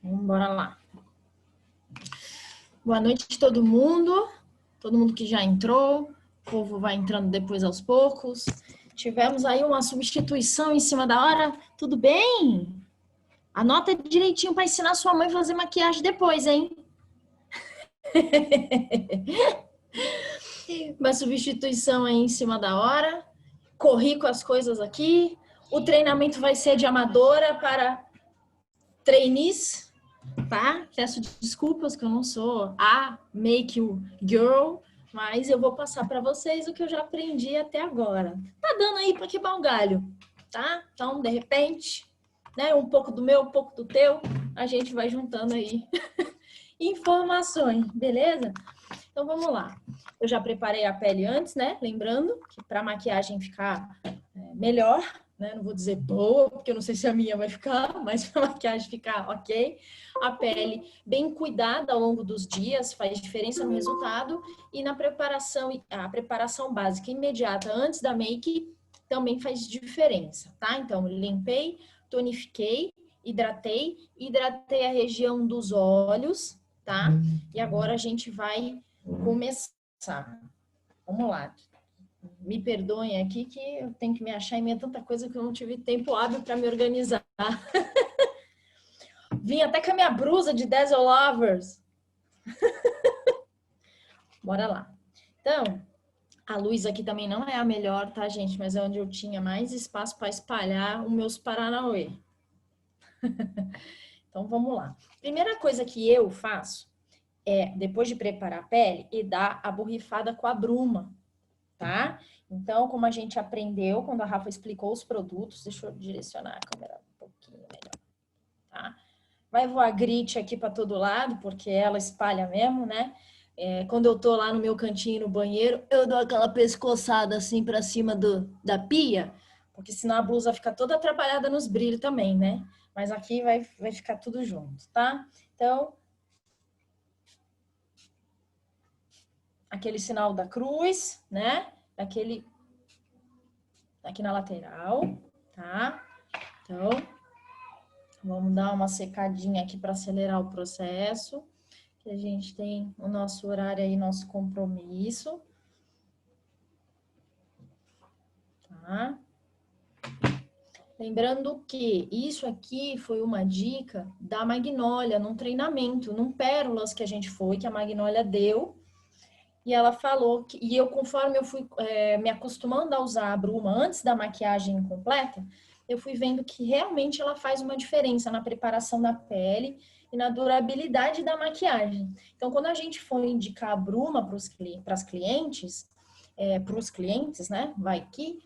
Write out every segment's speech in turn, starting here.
Então, bora lá. Boa noite todo mundo que já entrou, o povo vai entrando depois aos poucos. Tivemos aí uma substituição em cima da hora, tudo bem? Anota direitinho para ensinar sua mãe a fazer maquiagem depois, hein? Uma substituição aí em cima da hora, corri com as coisas aqui. O treinamento vai ser de amadora para trainees, tá? Peço desculpas que eu não sou a make you girl, mas eu vou passar para vocês o que eu já aprendi até agora. Tá dando aí para quebrar um galho, tá? Então, de repente, né, um pouco do meu, um pouco do teu, a gente vai juntando aí informações, beleza? Então, vamos lá. Eu já preparei a pele antes, né? Lembrando que para a maquiagem ficar melhor, né? Não vou dizer boa, porque eu não sei se a minha vai ficar, mas para a maquiagem ficar ok. A pele bem cuidada ao longo dos dias faz diferença no resultado e na preparação, a preparação básica imediata antes da make também faz diferença, tá? Então, limpei, tonifiquei, hidratei a região dos olhos, tá? E agora a gente vai começar. Vamos lá. Me perdoem aqui que eu tenho que me achar em meio a tanta coisa que eu não tive tempo hábil para me organizar. Vim até com a minha blusa de Dazzle Lovers. Bora lá. Então, a luz aqui também não é a melhor, tá, gente? Mas é onde eu tinha mais espaço para espalhar os meus paranauê. Então, vamos lá. Primeira coisa que eu faço é, depois de preparar a pele, e dar a borrifada com a bruma, tá? Então, como a gente aprendeu quando a Rafa explicou os produtos, deixa eu direcionar a câmera um pouquinho melhor, tá? Vai voar grit aqui para todo lado, porque ela espalha mesmo, né? Quando eu tô lá no meu cantinho no banheiro, eu dou aquela pescoçada assim para cima da pia, porque senão a blusa fica toda atrapalhada nos brilhos também, né? Mas aqui vai ficar tudo junto, tá? Então, aquele sinal da cruz, né? Aqui na lateral, tá? Então, vamos dar uma secadinha aqui para acelerar o processo, que a gente tem o nosso horário aí, nosso compromisso. Tá? Lembrando que isso aqui foi uma dica da Magnólia, num treinamento, num Pérolas que a gente foi, que a Magnólia deu, e ela falou que, e eu, conforme eu fui me acostumando a usar a bruma antes da maquiagem completa, eu fui vendo que realmente ela faz uma diferença na preparação da pele e na durabilidade da maquiagem. Então, quando a gente for indicar a bruma para os clientes, né? Vai que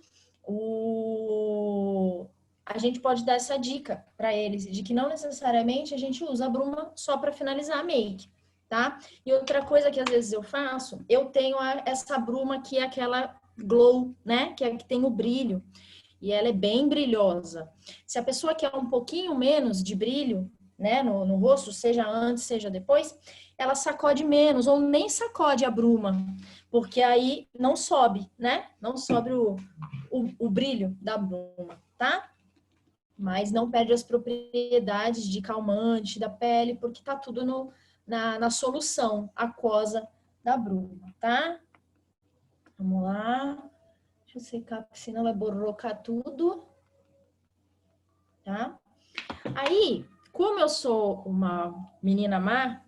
a gente pode dar essa dica para eles de que não necessariamente a gente usa a bruma só para finalizar a make, tá? E outra coisa que às vezes eu faço, eu tenho essa bruma que é aquela glow, né? Que é a que tem o brilho. E ela é bem brilhosa. Se a pessoa quer um pouquinho menos de brilho, né, no rosto, seja antes, seja depois, ela sacode menos ou nem sacode a bruma, porque aí não sobe, né? Não sobe o brilho da bruma, tá? Mas não perde as propriedades de calmante da pele, porque tá tudo na solução aquosa da bruma, tá? Vamos lá. Deixa eu secar, porque senão vai borrocar tudo. Tá? Aí, como eu sou uma menina má,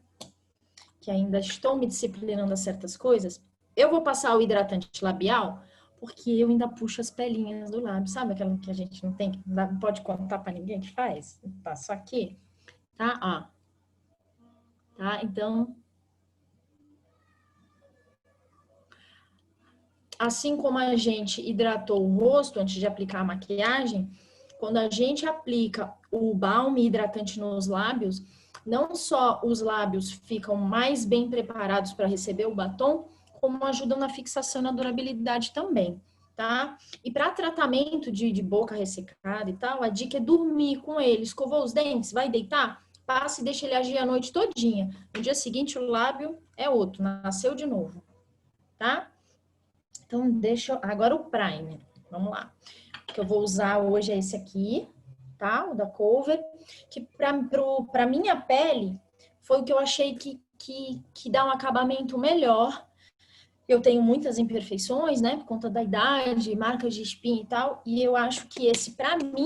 que ainda estou me disciplinando a certas coisas, eu vou passar o hidratante labial, porque eu ainda puxo as pelinhas do lábio, sabe aquela que a gente não tem, não pode contar para ninguém que faz? Eu passo aqui, tá? Ó. Tá? Então, assim como a gente hidratou o rosto antes de aplicar a maquiagem, quando a gente aplica o balme hidratante nos lábios, não só os lábios ficam mais bem preparados para receber o batom, como ajudam na fixação e na durabilidade também, tá? E para tratamento de boca ressecada e tal, a dica é dormir com ele. Escovou os dentes, vai deitar, passa e deixa ele agir a noite todinha. No dia seguinte, o lábio é outro, nasceu de novo, tá? Então, agora o primer. Vamos lá. O que eu vou usar hoje é esse aqui, tá? O da Cover, que para minha pele foi o que eu achei que dá um acabamento melhor. Eu tenho muitas imperfeições, né, por conta da idade, marcas de espinha e tal, e eu acho que esse, para mim,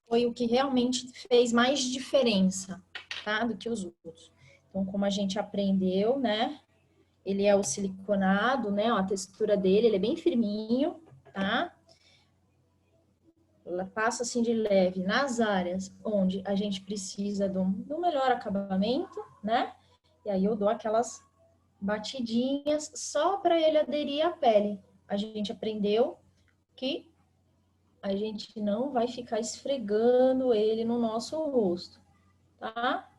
foi o que realmente fez mais diferença, tá, do que os outros. Então, como a gente aprendeu, né, ele é o siliconado, né, ó, a textura dele, ele é bem firminho, tá? Ela passa assim de leve nas áreas onde a gente precisa do melhor acabamento, né? E aí eu dou aquelas batidinhas só para ele aderir à pele. A gente aprendeu que a gente não vai ficar esfregando ele no nosso rosto, tá?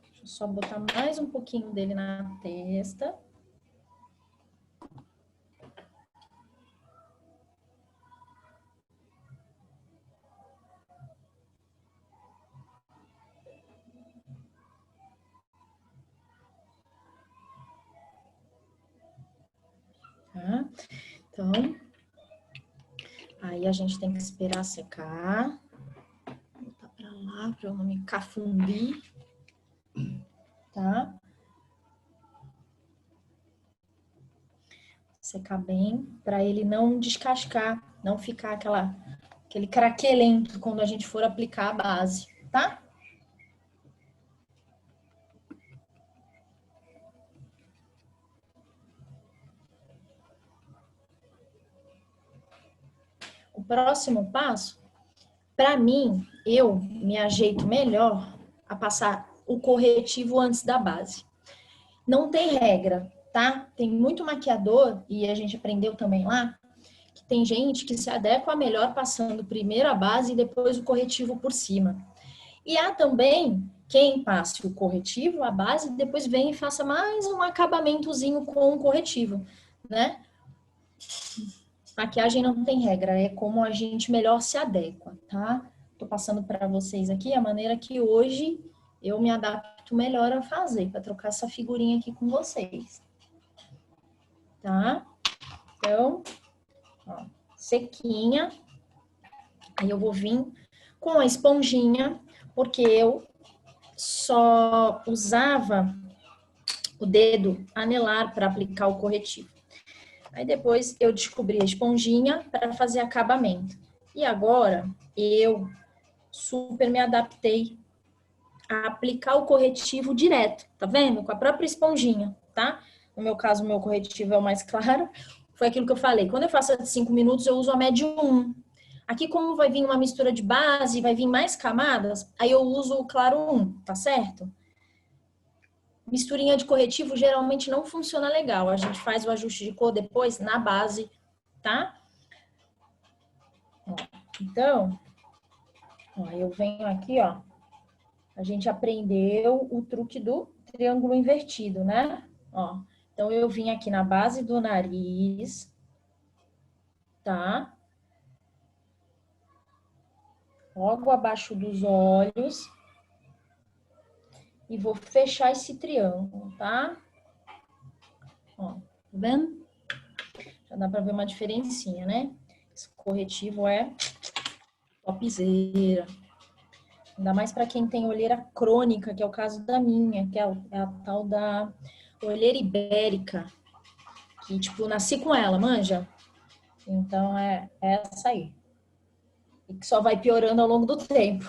Deixa eu só botar mais um pouquinho dele na testa. Tá? Então, aí a gente tem que esperar secar. Vou botar pra lá para eu não me cafundir, tá? Secar bem, para ele não descascar, não ficar aquele craquelento quando a gente for aplicar a base, tá? O próximo passo, para mim, eu me ajeito melhor a passar o corretivo antes da base. Não tem regra, tá? Tem muito maquiador, e a gente aprendeu também lá, que tem gente que se adequa melhor passando primeiro a base e depois o corretivo por cima. E há também quem passe o corretivo, a base, depois vem e faça mais um acabamentozinho com o corretivo, né? Maquiagem não tem regra, é como a gente melhor se adequa, tá? Tô passando para vocês aqui a maneira que hoje eu me adapto melhor a fazer, para trocar essa figurinha aqui com vocês, tá? Então, ó, sequinha. Aí eu vou vir com a esponjinha, porque eu só usava o dedo anelar para aplicar o corretivo. Aí depois eu descobri a esponjinha para fazer acabamento. E agora eu super me adaptei a aplicar o corretivo direto, tá vendo? Com a própria esponjinha, tá? No meu caso, o meu corretivo é o mais claro. Foi aquilo que eu falei. Quando eu faço de 5 minutos, eu uso a média 1. Aqui, como vai vir uma mistura de base, vai vir mais camadas, aí eu uso o claro 1, tá certo? Misturinha de corretivo geralmente não funciona legal. A gente faz o ajuste de cor depois na base, tá? Ó, então, ó, eu venho aqui, ó. A gente aprendeu o truque do triângulo invertido, né? Ó, então eu vim aqui na base do nariz, tá? Logo abaixo dos olhos. E vou fechar esse triângulo, tá? Ó, tá vendo? Já dá pra ver uma diferencinha, né? Esse corretivo é topzera. Ainda mais para quem tem olheira crônica, que é o caso da minha, que é a tal da olheira ibérica, que, tipo, nasci com ela, manja? Então, é essa aí. E que só vai piorando ao longo do tempo.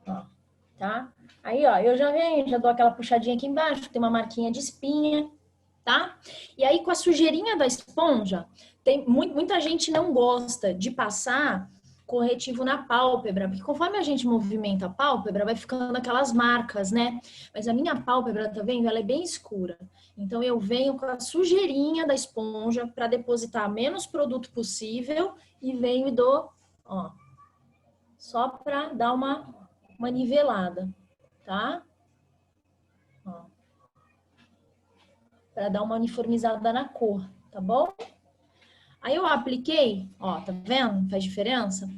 Ó, tá? Aí, ó, eu já venho, já dou aquela puxadinha aqui embaixo, tem uma marquinha de espinha, tá? E aí, com a sujeirinha da esponja, tem muita gente não gosta de passar corretivo na pálpebra, porque conforme a gente movimenta a pálpebra, vai ficando aquelas marcas, né? Mas a minha pálpebra, tá vendo? Ela é bem escura. Então, eu venho com a sujeirinha da esponja para depositar menos produto possível e venho e dou, ó, só para dar uma nivelada, tá? Ó, para dar uma uniformizada na cor, tá bom? Aí eu apliquei, ó, tá vendo? Faz diferença?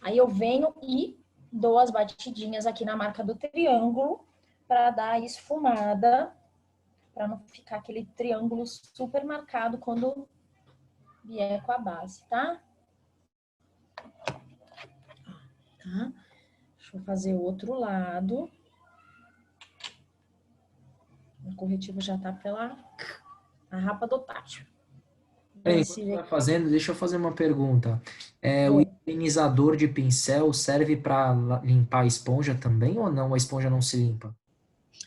Aí eu venho e dou as batidinhas aqui na marca do triângulo para dar a esfumada, para não ficar aquele triângulo super marcado quando vier com a base, tá? Tá? Deixa eu fazer o outro lado. O corretivo já tá pela a rapa do tátil. Enquanto você vai fazendo, deixa eu fazer uma pergunta. O Oi. higienizador de pincel serve para limpar a esponja também ou não? A esponja não se limpa?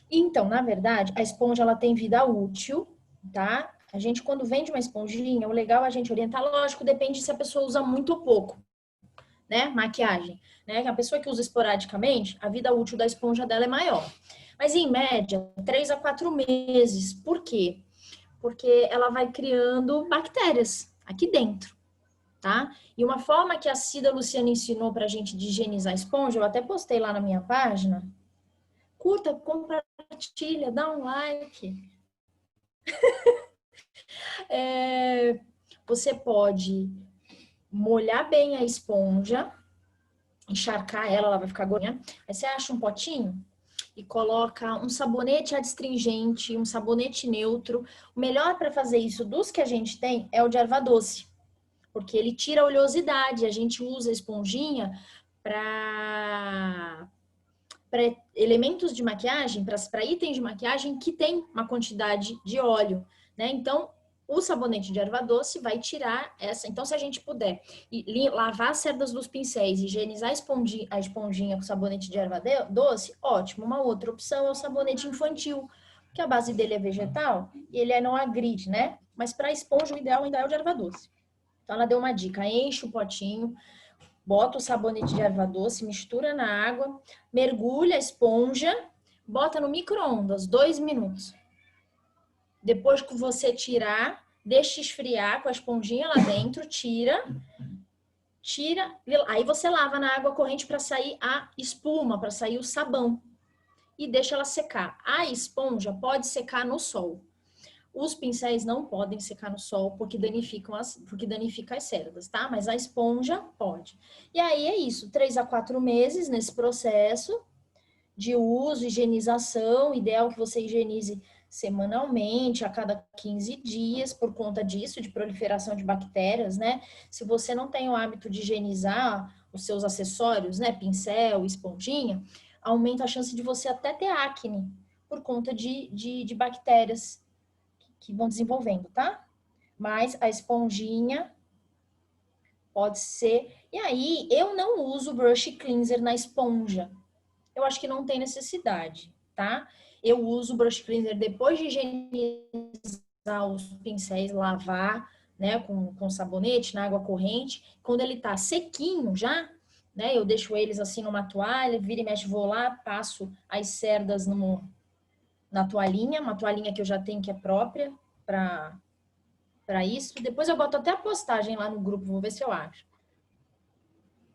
Então, na verdade, a esponja ela tem vida útil, tá? A gente, quando vende uma esponjinha, o legal é a gente orientar, lógico, depende se a pessoa usa muito ou pouco, né? Maquiagem, né? A pessoa que usa esporadicamente, a vida útil da esponja dela é maior. Mas, em média, 3 a 4 meses. Por quê? Porque ela vai criando bactérias aqui dentro, tá? E uma forma que a Cida Luciana ensinou pra gente de higienizar a esponja, eu até postei lá na minha página, curta, compartilha, dá um like. Você pode molhar bem a esponja, encharcar ela, ela vai ficar groinha. Aí você acha um potinho e coloca um sabonete adstringente, um sabonete neutro. O melhor para fazer isso dos que a gente tem é o de erva doce, porque ele tira a oleosidade. A gente usa a esponjinha para elementos de maquiagem, para itens de maquiagem que tem uma quantidade de óleo, né? Então, o sabonete de erva doce vai tirar essa. Então, se a gente puder lavar as cerdas dos pincéis, higienizar a esponjinha com sabonete de erva doce, ótimo. Uma outra opção é o sabonete infantil, que a base dele é vegetal e ele não agride, né? Mas para esponja, o ideal ainda é o de erva doce. Então, ela deu uma dica: enche o potinho, bota o sabonete de erva doce, mistura na água, mergulha a esponja, bota no micro-ondas, 2 minutos. Depois que você tirar, deixa esfriar com a esponjinha lá dentro, tira, aí você lava na água corrente para sair a espuma, para sair o sabão. E deixa ela secar. A esponja pode secar no sol. Os pincéis não podem secar no sol porque danifica as cerdas, tá? Mas a esponja pode. E aí é isso, 3 a 4 meses nesse processo de uso, higienização. Ideal que você higienize semanalmente, a cada 15 dias, por conta disso, de proliferação de bactérias, né? Se você não tem o hábito de higienizar os seus acessórios, né? Pincel, esponjinha, aumenta a chance de você até ter acne por conta de bactérias que vão desenvolvendo, tá? Mas a esponjinha pode ser. E aí, eu não uso brush cleanser na esponja. Eu acho que não tem necessidade, tá? Eu uso brush cleanser depois de higienizar os pincéis, lavar, né, com sabonete, na água corrente. Quando ele tá sequinho já, né, eu deixo eles assim numa toalha, vira e mexe, vou lá, passo as cerdas na toalhinha, uma toalhinha que eu já tenho que é própria para isso. Depois eu boto até a postagem lá no grupo, vou ver se eu acho.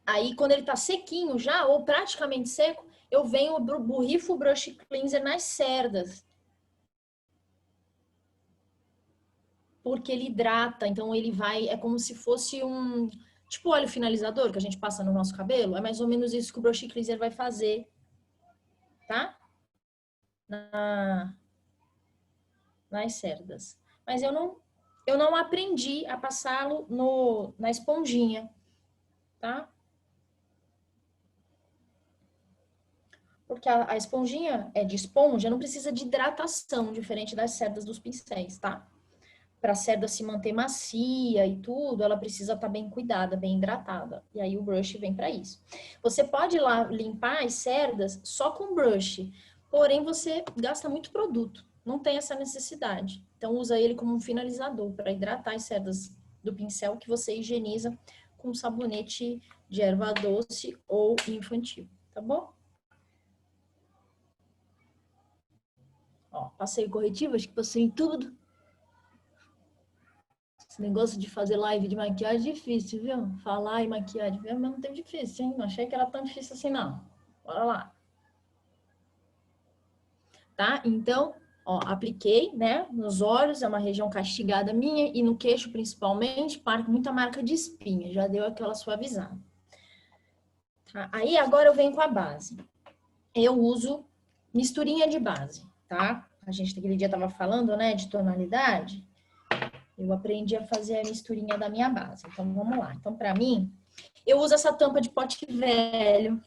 Aí, quando ele tá sequinho já, ou praticamente seco, eu venho, borrifo o brush cleanser nas cerdas. Porque ele hidrata, então ele vai, é como se fosse um, tipo óleo finalizador que a gente passa no nosso cabelo, é mais ou menos isso que o brush cleanser vai fazer, tá? Nas cerdas. Mas eu não aprendi a passá-lo na esponjinha, tá? Porque a esponjinha é de esponja, não precisa de hidratação, diferente das cerdas dos pincéis, tá? Para a cerda se manter macia e tudo, ela precisa estar bem cuidada, bem hidratada. E aí o brush vem para isso. Você pode lá limpar as cerdas só com brush, porém você gasta muito produto, não tem essa necessidade. Então usa ele como um finalizador para hidratar as cerdas do pincel que você higieniza com sabonete de erva doce ou infantil, tá bom? Ó, passei corretivo, acho que passei em tudo. Esse negócio de fazer live de maquiagem é difícil, viu? Falar e maquiagem é mesmo tempo difícil, hein? Não achei que era tão difícil assim, não. Bora lá. Tá? Então, ó, apliquei, né? Nos olhos, é uma região castigada minha, e no queixo, principalmente, muita marca de espinha. Já deu aquela suavizada. Tá? Aí, agora eu venho com a base. Eu uso misturinha de base, tá? A gente naquele dia tava falando, né, de tonalidade. Eu aprendi a fazer a misturinha da minha base. Então, vamos lá. Então, para mim, eu uso essa tampa de pote velho,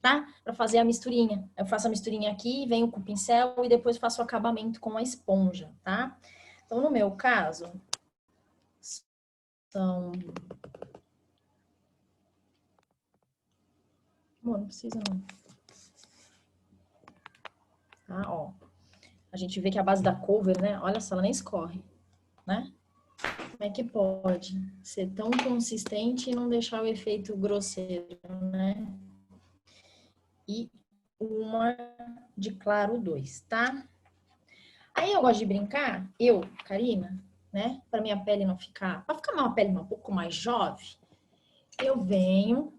tá? Para fazer a misturinha. Eu faço a misturinha aqui, venho com o pincel e depois faço o acabamento com a esponja, tá? Então, no meu caso, são... Bom, não precisa não. Tá, ó. A gente vê que a base da cover, né? Olha só, ela nem escorre, né? Como é que pode ser tão consistente e não deixar o efeito grosseiro, né? E uma de claro 2, tá? Aí eu gosto de brincar, Karina, né? Para minha pele não ficar... Para ficar uma pele um pouco mais jovem, eu venho...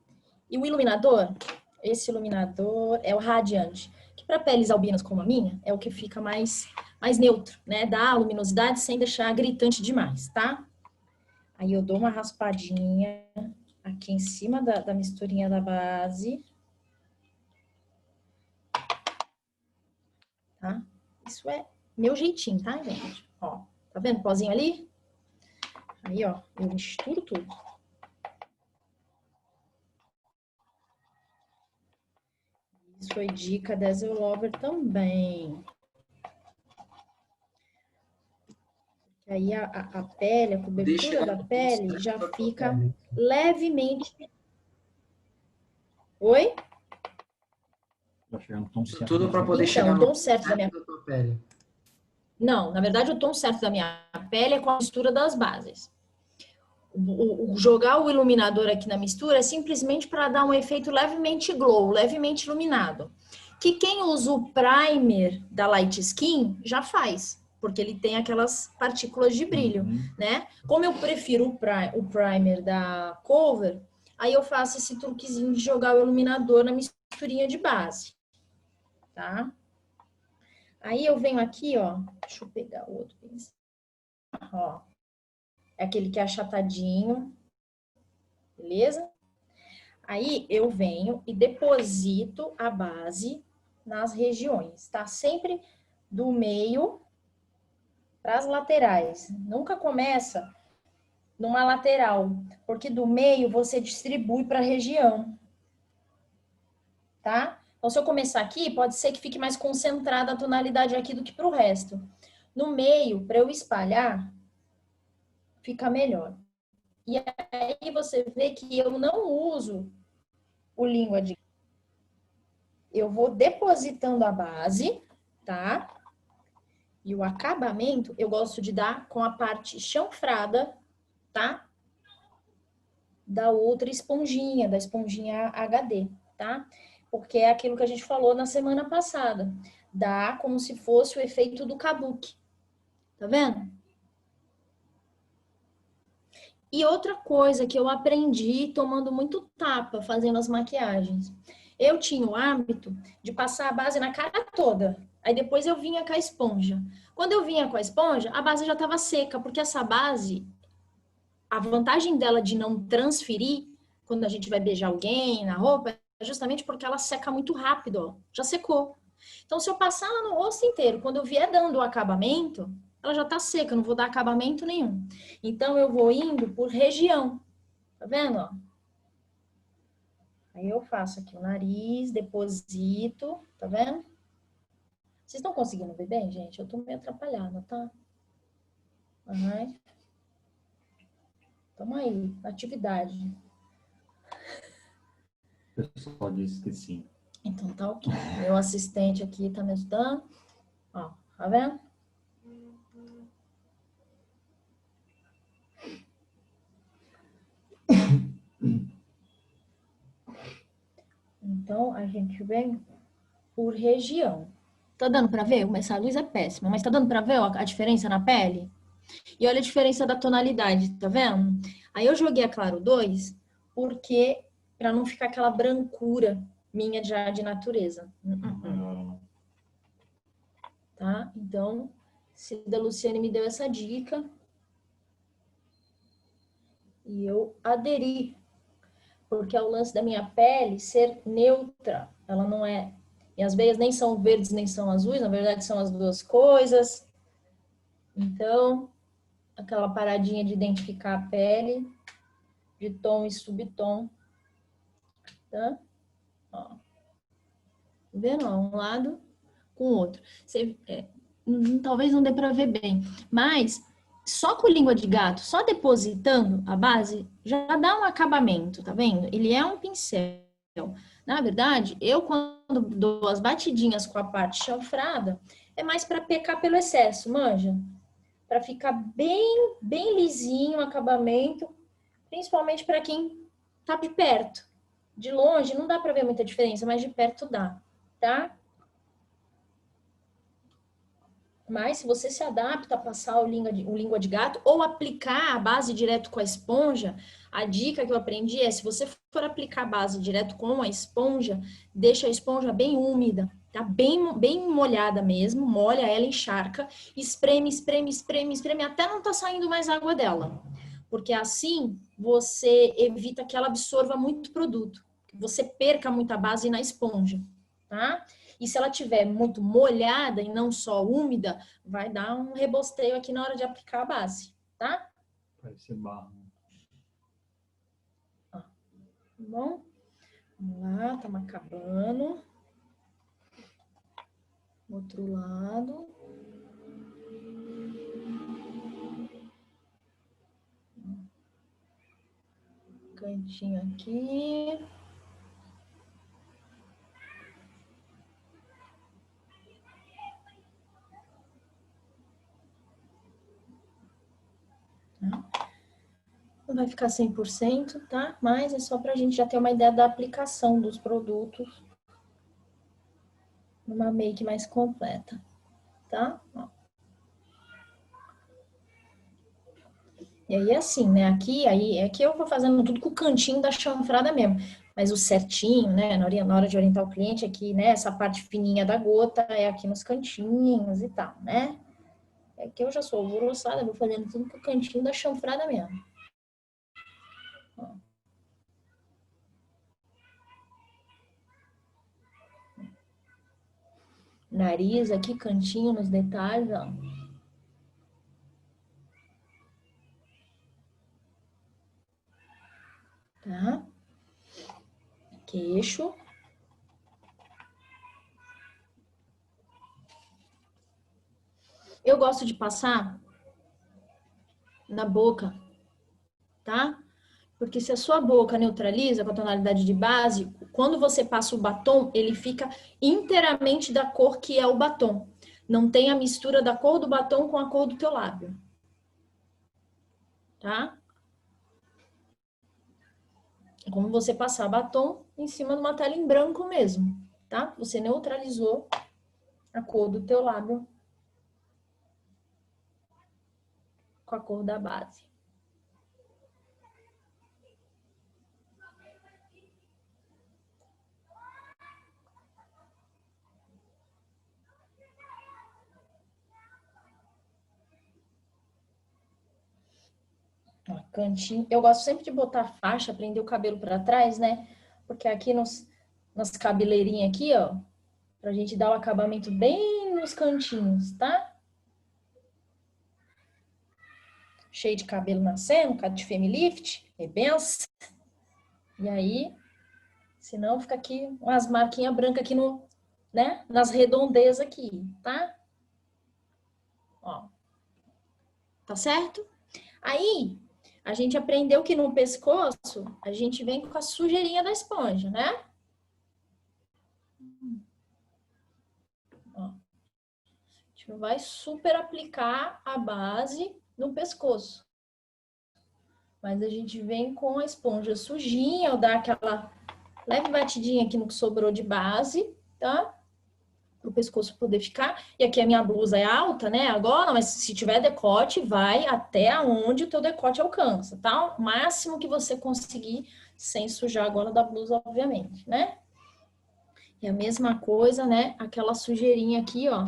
E o iluminador, esse iluminador é o Radiante, que para peles albinas como a minha, é o que fica mais neutro, né? Dá luminosidade sem deixar gritante demais, tá? Aí eu dou uma raspadinha aqui em cima da misturinha da base. Tá? Isso é meu jeitinho, tá, gente? Ó, tá vendo o pozinho ali? Aí, ó, eu misturo tudo. Isso foi dica da Zé Lover também. Aí a pele, a cobertura da pele já fica levemente... Oi? Tudo para poder chegar no tom certo da minha pele. Não, na verdade o tom certo da minha pele é com a mistura das bases. Jogar o iluminador aqui na mistura é simplesmente para dar um efeito levemente glow, levemente iluminado. Que quem usa o primer da Light Skin já faz, porque ele tem aquelas partículas de brilho, né? Como eu prefiro o primer da Cover, aí eu faço esse truquezinho de jogar o iluminador na misturinha de base, tá? Aí eu venho aqui, ó, deixa eu pegar o outro pincel, ó, é aquele que é achatadinho, beleza? Aí eu venho e deposito a base nas regiões, tá? Sempre do meio para as laterais. Nunca começa numa lateral, porque do meio você distribui para a região, tá? Então, se eu começar aqui, pode ser que fique mais concentrada a tonalidade aqui do que para o resto. No meio, para eu espalhar, fica melhor. E aí você vê que eu não uso o língua de... Eu vou depositando a base, tá? E o acabamento eu gosto de dar com a parte chanfrada, tá? Da outra esponjinha, da esponjinha HD, tá? Porque é aquilo que a gente falou na semana passada. Dá como se fosse o efeito do kabuki. Tá vendo? E outra coisa que eu aprendi tomando muito tapa, fazendo as maquiagens. Eu tinha o hábito de passar a base na cara toda. Aí depois eu vinha com a esponja. Quando eu vinha com a esponja, a base já estava seca, porque essa base, a vantagem dela de não transferir, quando a gente vai beijar alguém na roupa, é justamente porque ela seca muito rápido, ó. Já secou. Então, se eu passar ela no rosto inteiro, quando eu vier dando o acabamento, ela já tá seca, eu não vou dar acabamento nenhum. Então, eu vou indo por região. Tá vendo, ó? Aí eu faço aqui o nariz, deposito, tá vendo? Vocês estão conseguindo ver bem, gente? Eu tô meio atrapalhada, tá? Uhum. Tamo aí, atividade. O pessoal disse que sim. Então tá ok. Meu assistente aqui tá me ajudando. Ó, tá vendo? Então, a gente vem por região. Tá dando pra ver? Essa luz é péssima, mas tá dando pra ver ó, a diferença na pele? E olha a diferença da tonalidade, tá vendo? Aí eu joguei a claro 2, porque pra não ficar aquela brancura minha já de natureza. Tá? Então, Cida Luciane me deu essa dica. E eu aderi. Porque é o lance da minha pele ser neutra. Ela não é... Minhas veias nem são verdes, nem são azuis. Na verdade, são as duas coisas. Então, aquela paradinha de identificar a pele, de tom e subtom, tá? Ó. Tá vendo? Ó, um lado com o outro. Talvez não dê para ver bem, mas só com língua de gato, só depositando a base, já dá um acabamento, tá vendo? Ele é um pincel. Na verdade, eu quando dou as batidinhas com a parte chanfrada, é mais para pecar pelo excesso, manja? Para ficar bem lisinho o acabamento, principalmente para quem tá de perto. De longe não dá para ver muita diferença, mas de perto dá, tá? Mas se você se adapta a passar o língua de gato ou aplicar a base direto com a esponja, a dica que eu aprendi é, se você for aplicar a base direto com a esponja, deixa a esponja bem úmida, tá? Bem molhada mesmo, molha ela, encharca, espreme, até não tá saindo mais água dela. Porque assim você evita que ela absorva muito produto, que você perca muita base na esponja, tá? E se ela tiver muito molhada e não só úmida, vai dar um rebosteio aqui na hora de aplicar a base, tá? Parece barro. Ó, tá bom? Vamos lá, estamos acabando. Outro lado. Cantinho aqui. Não vai ficar 100%, tá? Mas é só pra gente já ter uma ideia da aplicação dos produtos numa make mais completa, tá? Ó. E aí, assim, né? Aqui eu vou fazendo tudo com o cantinho da chanfrada mesmo. Mas o certinho, né? Na hora de orientar o cliente aqui, né? Essa parte fininha da gota é aqui nos cantinhos e tal, né? É que eu já sou alvoroçada, vou fazendo tudo com o cantinho da chanfrada mesmo. Ó. Nariz aqui, cantinho nos detalhes, ó. Tá? Queixo. Eu gosto de passar na boca, tá? Porque se a sua boca neutraliza com a tonalidade de base, quando você passa o batom, ele fica inteiramente da cor que é o batom. Não tem a mistura da cor do batom com a cor do teu lábio. Tá? É como você passar batom em cima de uma tela em branco mesmo, tá? Você neutralizou a cor do teu lábio com a cor da base. Ó, cantinho. Eu gosto sempre de botar faixa, prender o cabelo para trás, né? Porque aqui nas cabeleirinhas aqui, ó, pra gente dar o acabamento bem nos cantinhos, tá? Cheio de cabelo nascendo, cara de femilift, é benção. E aí, senão fica aqui umas marquinhas brancas aqui no, né? Nas redondezas aqui, tá? Ó. Tá certo? Aí, a gente aprendeu que no pescoço, a gente vem com a sujeirinha da esponja, né? Ó. A gente não vai super aplicar a base no pescoço. Mas a gente vem com a esponja sujinha, ou dar aquela leve batidinha aqui no que sobrou de base, tá? Para o pescoço poder ficar. E aqui a minha blusa é alta, né? Agora, mas se tiver decote, vai até onde o teu decote alcança, tá? O máximo que você conseguir, sem sujar a gola da blusa, obviamente, né? E a mesma coisa, né? Aquela sujeirinha aqui, ó.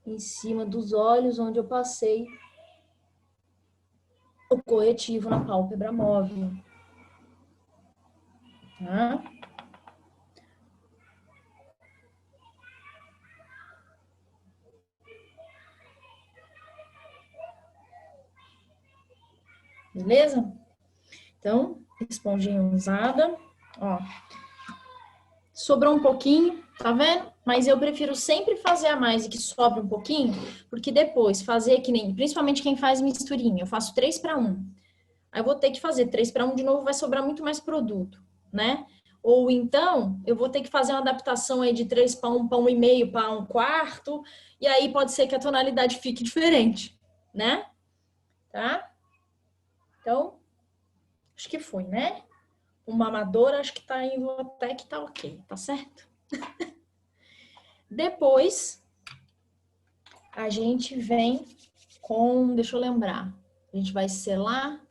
Em cima dos olhos, onde eu passei o corretivo na pálpebra móvel. Tá? Beleza? Então, esponjinha usada, ó. Sobrou um pouquinho, tá vendo? Mas eu prefiro sempre fazer a mais e que sobre um pouquinho, porque depois fazer que nem, principalmente quem faz misturinha, eu faço 3 para 1. Aí eu vou ter que fazer 3 para 1 de novo, vai sobrar muito mais produto, né? Ou então, eu vou ter que fazer uma adaptação aí de 3 para 1,5 para 1/4, e aí pode ser que a tonalidade fique diferente, né? Tá? Então, acho que foi, né? Uma amadora, acho que tá indo até que tá ok, tá certo? Depois, a gente vem com, deixa eu lembrar, a gente vai selar?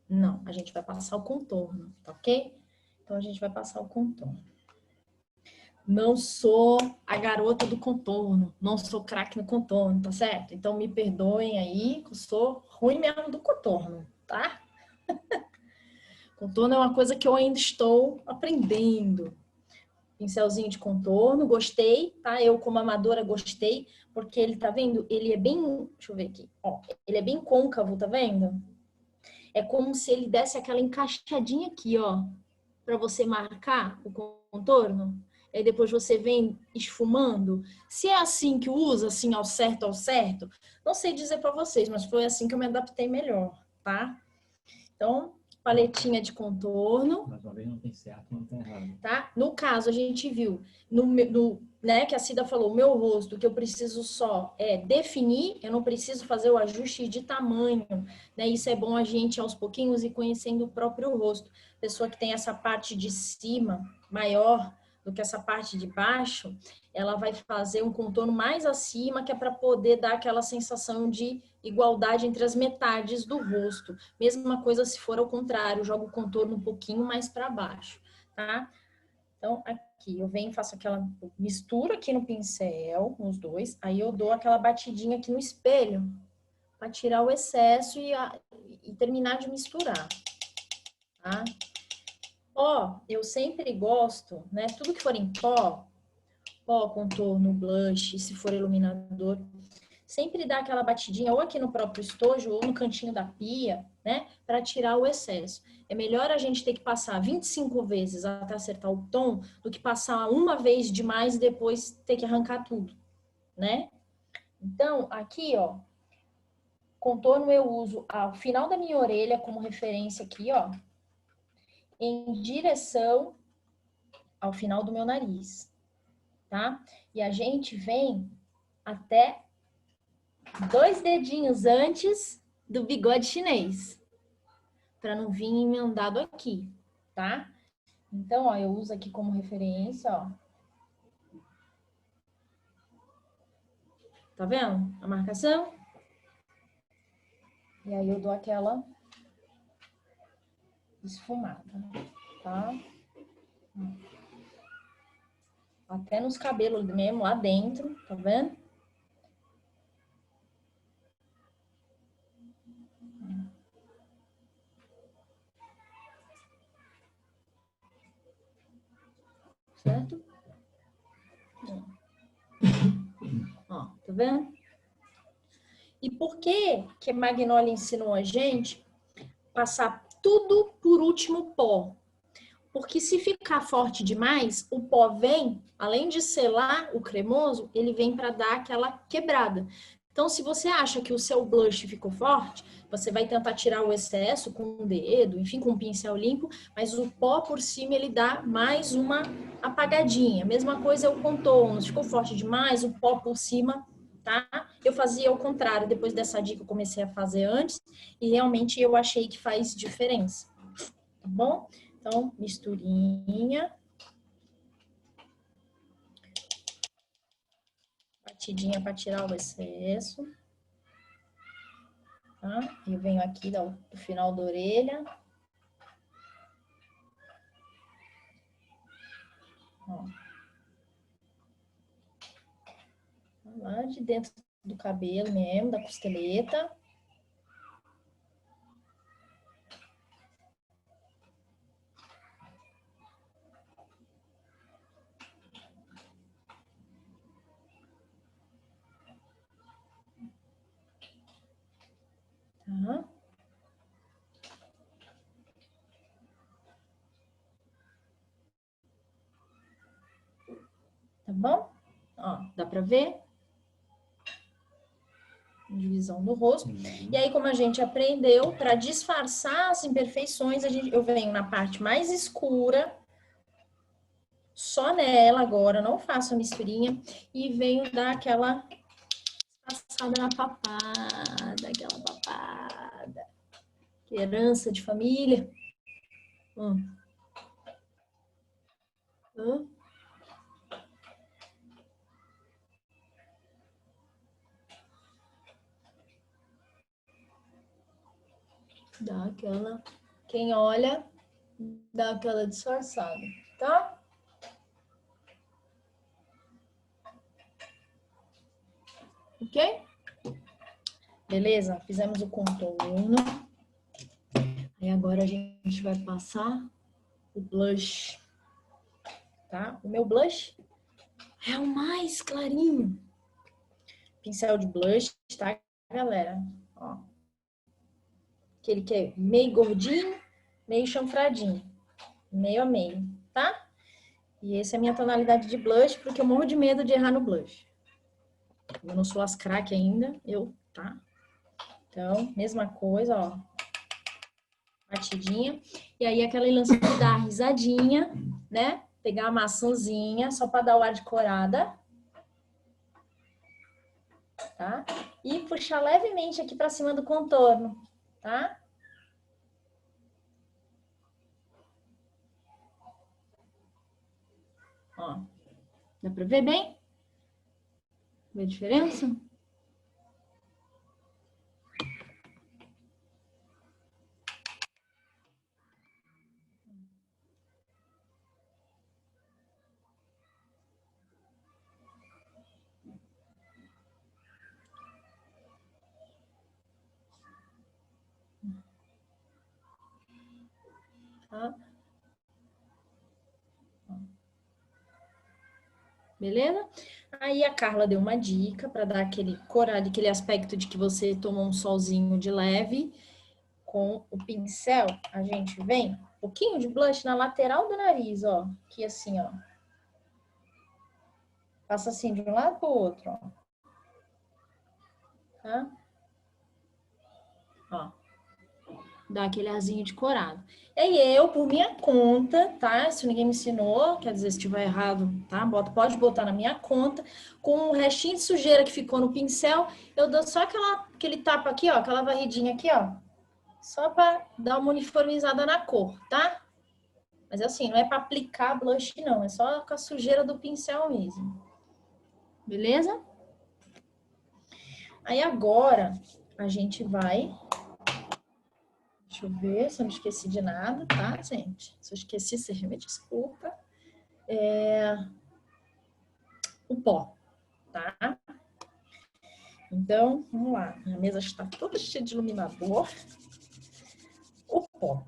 Não, a gente vai passar o contorno, tá ok? Então, a gente vai passar o contorno. Não sou a garota do contorno, não sou craque no contorno, tá certo? Então, me perdoem aí, que eu sou ruim mesmo do contorno, tá? Contorno é uma coisa que eu ainda estou aprendendo. Pincelzinho de contorno, gostei, tá? Eu, como amadora, gostei, porque ele, tá vendo? Ele é bem, deixa eu ver aqui, ó, ele é bem côncavo, tá vendo? É como se ele desse aquela encaixadinha aqui, ó, para você marcar o contorno. Aí depois você vem esfumando. Se é assim que usa, assim, ao certo, não sei dizer para vocês, mas foi assim que eu me adaptei melhor, tá? Então, paletinha de contorno. Mais uma vez, não tem certo, não tem errado. Tá? No caso, a gente viu, né, que a Cida falou, o meu rosto, que eu preciso só definir, eu não preciso fazer o ajuste de tamanho, né? Isso é bom a gente, aos pouquinhos, ir conhecendo o próprio rosto. Pessoa que tem essa parte de cima maior do que essa parte de baixo, ela vai fazer um contorno mais acima, que é para poder dar aquela sensação de igualdade entre as metades do rosto. Mesma coisa se for ao contrário, joga o contorno um pouquinho mais para baixo. Tá? Então, aqui eu venho, faço aquela mistura aqui no pincel, nos dois, aí eu dou aquela batidinha aqui no espelho, para tirar o excesso e terminar de misturar, tá? Ó, eu sempre gosto, né, tudo que for em pó, contorno, blush, se for iluminador, sempre dá aquela batidinha ou aqui no próprio estojo ou no cantinho da pia, né, para tirar o excesso. É melhor a gente ter que passar 25 vezes até acertar o tom do que passar uma vez demais e depois ter que arrancar tudo, né? Então, aqui, ó, contorno eu uso ao final da minha orelha como referência aqui, ó, em direção ao final do meu nariz, tá? E a gente vem até 2 dedinhos antes do bigode chinês, para não vir emendado aqui, tá? Então, ó, eu uso aqui como referência, ó. Tá vendo a marcação? E aí eu dou aquela esfumada, tá? Até nos cabelos mesmo, lá dentro, tá vendo? Certo? Ó, tá vendo? E por que Magnolia ensinou a gente passar tudo por último pó? Porque se ficar forte demais, o pó vem, além de selar o cremoso, ele vem para dar aquela quebrada. Então, se você acha que o seu blush ficou forte, você vai tentar tirar o excesso com o dedo, enfim, com um pincel limpo, mas o pó por cima ele dá mais uma apagadinha. Mesma coisa é o contorno, se ficou forte demais, o pó por cima, tá? Eu fazia ao contrário, depois dessa dica eu comecei a fazer antes, e realmente eu achei que faz diferença, tá bom? Então, misturinha. Batidinha para tirar o excesso. Tá? Eu venho aqui do final da orelha. Ó. Lá de dentro do cabelo mesmo, da costeleta. Tá? bom? Ó, dá pra ver? Divisão do rosto. E aí, como a gente aprendeu, para disfarçar as imperfeições, eu venho na parte mais escura, só nela agora, não faço a misturinha, e venho dar aquela passada na papada, aquela papada. Que herança de família. Dá aquela... Quem olha, dá aquela disfarçada, tá? Ok? Beleza? Fizemos o contorno. E agora a gente vai passar o blush, tá? O meu blush é o mais clarinho. Pincel de blush, tá, galera? Ó. Aquele que é meio gordinho, meio chanfradinho. Meio a meio, tá? E essa é a minha tonalidade de blush, porque eu morro de medo de errar no blush. Eu não sou as craque ainda, tá? Então, mesma coisa, ó. Batidinha. E aí, aquele lance de dar risadinha, né? Pegar a maçãzinha, só para dar o ar de corada. Tá? E puxar levemente aqui para cima do contorno, tá? Ó. Dá para ver bem? Vê a diferença? Tá? Beleza? Aí a Carla deu uma dica para dar aquele corado, aquele aspecto de que você tomou um solzinho de leve. Com o pincel, a gente vem um pouquinho de blush na lateral do nariz, ó. Aqui assim, ó. Passa assim de um lado pro outro, ó. Tá? Ó. Dá aquele arzinho de corado. E aí eu, por minha conta, tá? Se ninguém me ensinou, quer dizer, se tiver errado, tá? Pode botar na minha conta. Com o restinho de sujeira que ficou no pincel, eu dou só aquele tapa aqui, ó. Aquela varridinha aqui, ó. Só pra dar uma uniformizada na cor, tá? Mas assim, não é pra aplicar blush, não. É só com a sujeira do pincel mesmo. Beleza? Aí agora, a gente vai... Deixa eu ver se eu não esqueci de nada, tá, gente? Se eu esqueci, você me desculpa. O pó, tá? Então, vamos lá. Minha mesa está toda cheia de iluminador. O pó.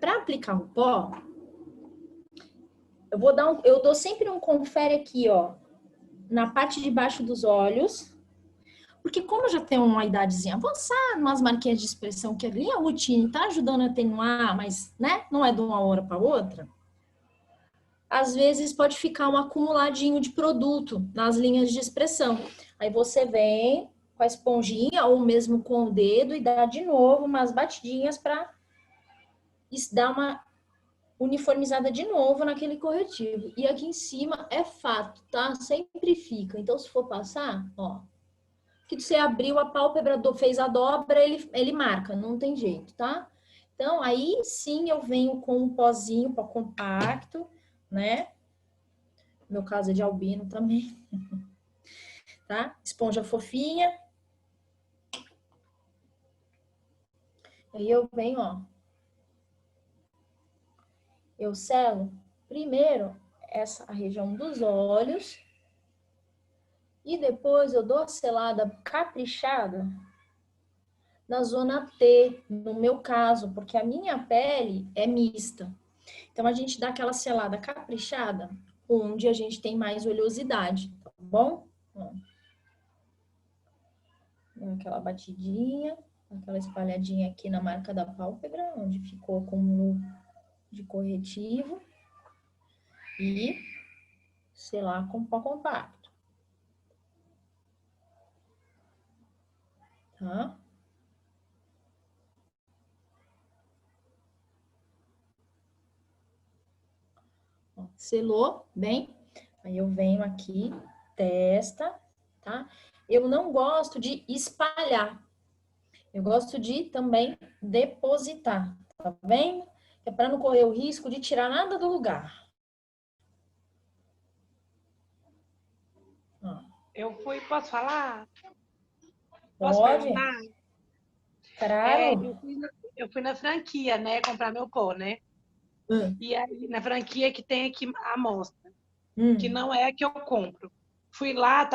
Para aplicar o pó, eu dou sempre um confere aqui, ó, na parte de baixo dos olhos. Porque como eu já tenho uma idadezinha avançada, umas marquinhas de expressão que ali a rotina tá ajudando a atenuar, mas, né, não é de uma hora para outra. Às vezes pode ficar um acumuladinho de produto nas linhas de expressão. Aí você vem com a esponjinha ou mesmo com o dedo e dá de novo umas batidinhas para dar uma uniformizada de novo naquele corretivo. E aqui em cima é fato, tá? Sempre fica. Então, se for passar, ó, que você abriu a pálpebra, fez a dobra, ele marca, não tem jeito, tá? Então, aí sim eu venho com um pozinho pó compacto, né? No meu caso é de albino também, tá? Esponja fofinha. Aí eu venho, ó. Eu selo primeiro a região dos olhos e depois eu dou a selada caprichada na zona T, no meu caso, porque a minha pele é mista. Então a gente dá aquela selada caprichada onde a gente tem mais oleosidade, tá bom? Ó. Aquela batidinha, aquela espalhadinha aqui na marca da pálpebra, onde ficou acúmulo de corretivo. E selar com pó compacto. Tá? Ó, selou bem. Aí eu venho aqui, testa, tá? Eu não gosto de espalhar. Eu gosto de também depositar, tá vendo? É para não correr o risco de tirar nada do lugar. Ó, Posso falar? Posso pode? perguntar? Claro. Eu fui na franquia, né, comprar meu pó, né? E aí, na franquia que tem aqui a amostra, que não é a que eu compro. Fui lá,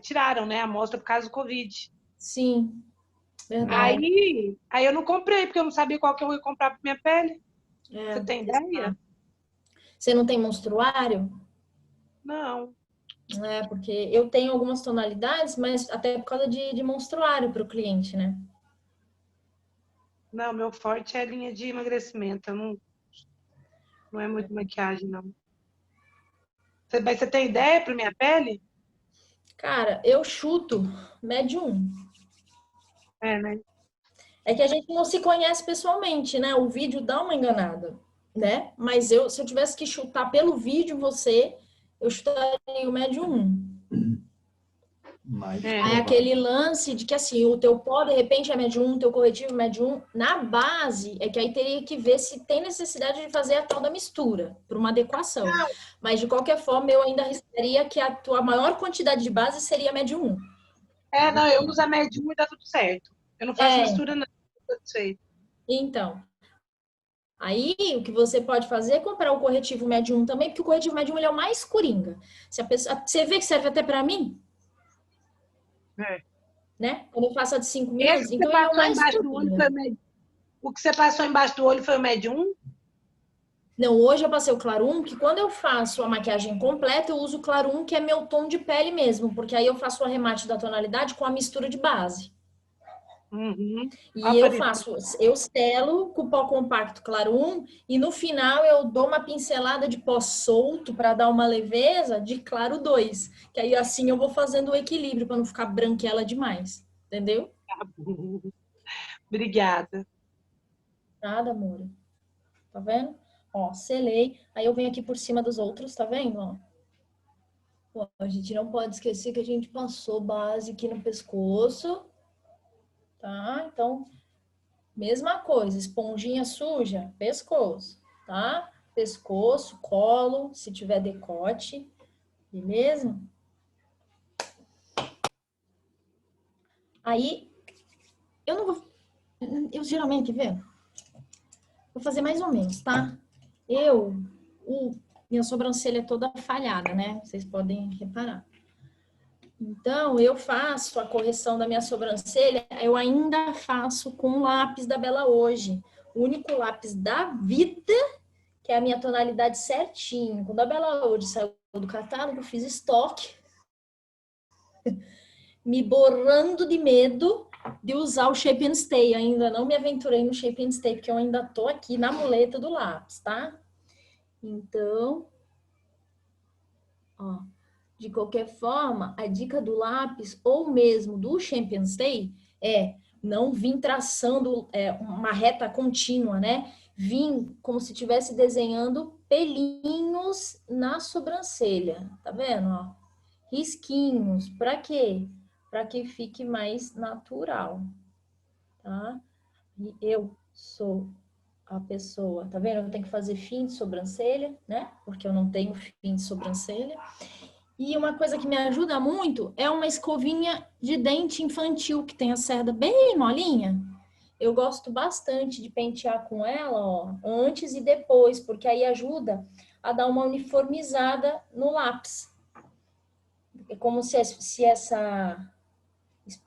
tiraram, né, a amostra por causa do Covid. Sim, verdade. Aí eu não comprei, porque eu não sabia qual que eu ia comprar para minha pele. É, Você tem ideia? você não tem menstruário? Não. É, porque eu tenho algumas tonalidades, mas até por causa de menstruário para o cliente, né? Não, meu forte é a linha de emagrecimento. Não é muito maquiagem, não. Mas você tem ideia para minha pele? Cara, eu chuto médio 1. É, né? É que a gente não se conhece pessoalmente, né? O vídeo dá uma enganada, né? Mas se eu tivesse que chutar pelo vídeo eu chutaria o médio 1. Mais É. Aí aquele lance de que assim, o teu pó de repente é médio 1, o teu corretivo é médio 1, na base é que aí teria que ver se tem necessidade de fazer a tal da mistura, por uma adequação. Mas de qualquer forma, eu ainda arriscaria que a tua maior quantidade de base seria médio 1. Não, eu uso a média 1 e dá tudo certo. Eu não faço mistura, não. Tudo certo. Então, aí o que você pode fazer é comprar o corretivo médio 1 também, porque o corretivo médio 1 ele é o mais coringa. Se a pessoa, você vê que serve até para mim, É. né? Quando eu faço a de 5 Esse minutos, que você então ele é o passou mais embaixo do olho coringa. foi o médio. O que você passou embaixo do olho foi o médio 1? Não, hoje eu passei o claro 1, que quando eu faço a maquiagem completa, eu uso o claro 1, que é meu tom de pele mesmo, porque aí eu faço o arremate da tonalidade com a mistura de base. Uhum. E eu selo com pó compacto claro 1, e no final eu dou uma pincelada de pó solto para dar uma leveza de claro 2, que aí assim eu vou fazendo o equilíbrio para não ficar branquela demais, entendeu? Obrigada. Nada, amor. Tá vendo? Ó, selei, aí eu venho aqui por cima dos outros, tá vendo? Ó. Bom, a gente não pode esquecer que a gente passou base aqui no pescoço, tá? Então, mesma coisa, esponjinha suja, pescoço, tá? Pescoço, colo, se tiver decote, beleza? Aí, eu não vou... Eu geralmente, quer ver? Vou fazer mais ou menos, tá? Minha sobrancelha é toda falhada, né? Vocês podem reparar. Então, eu faço a correção da minha sobrancelha, eu ainda faço com o lápis da Bela hoje. O único lápis da vida, que é a minha tonalidade certinho. Quando a Bela hoje saiu do catálogo, eu fiz estoque, me borrando de medo de usar o Shape and Stay. Ainda não me aventurei no Shape and Stay, porque eu ainda tô aqui na muleta do lápis, tá? Então, ó. De qualquer forma, a dica do lápis ou mesmo do Champion Stay é não vir traçando uma reta contínua, né? Vim como se estivesse desenhando pelinhos na sobrancelha, tá vendo? Ó? Risquinhos, para quê? Para que fique mais natural, tá? E eu sou a pessoa, tá vendo? Eu tenho que fazer fim de sobrancelha, né? Porque eu não tenho fim de sobrancelha. E uma coisa que me ajuda muito é uma escovinha de dente infantil, que tem a cerda bem molinha. Eu gosto bastante de pentear com ela, ó, antes e depois, porque aí ajuda a dar uma uniformizada no lápis. É como se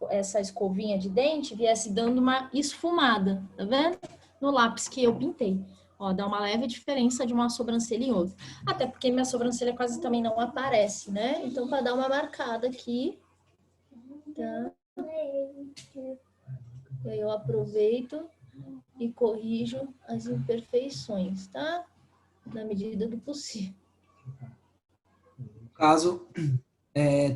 essa escovinha de dente viesse dando uma esfumada, tá vendo? No lápis que eu pintei. Ó, dá uma leve diferença de uma sobrancelha em outra. Até porque minha sobrancelha quase também não aparece, né? Então, para dar uma marcada aqui, tá? E aí eu aproveito e corrijo as imperfeições, tá? Na medida do possível. caso,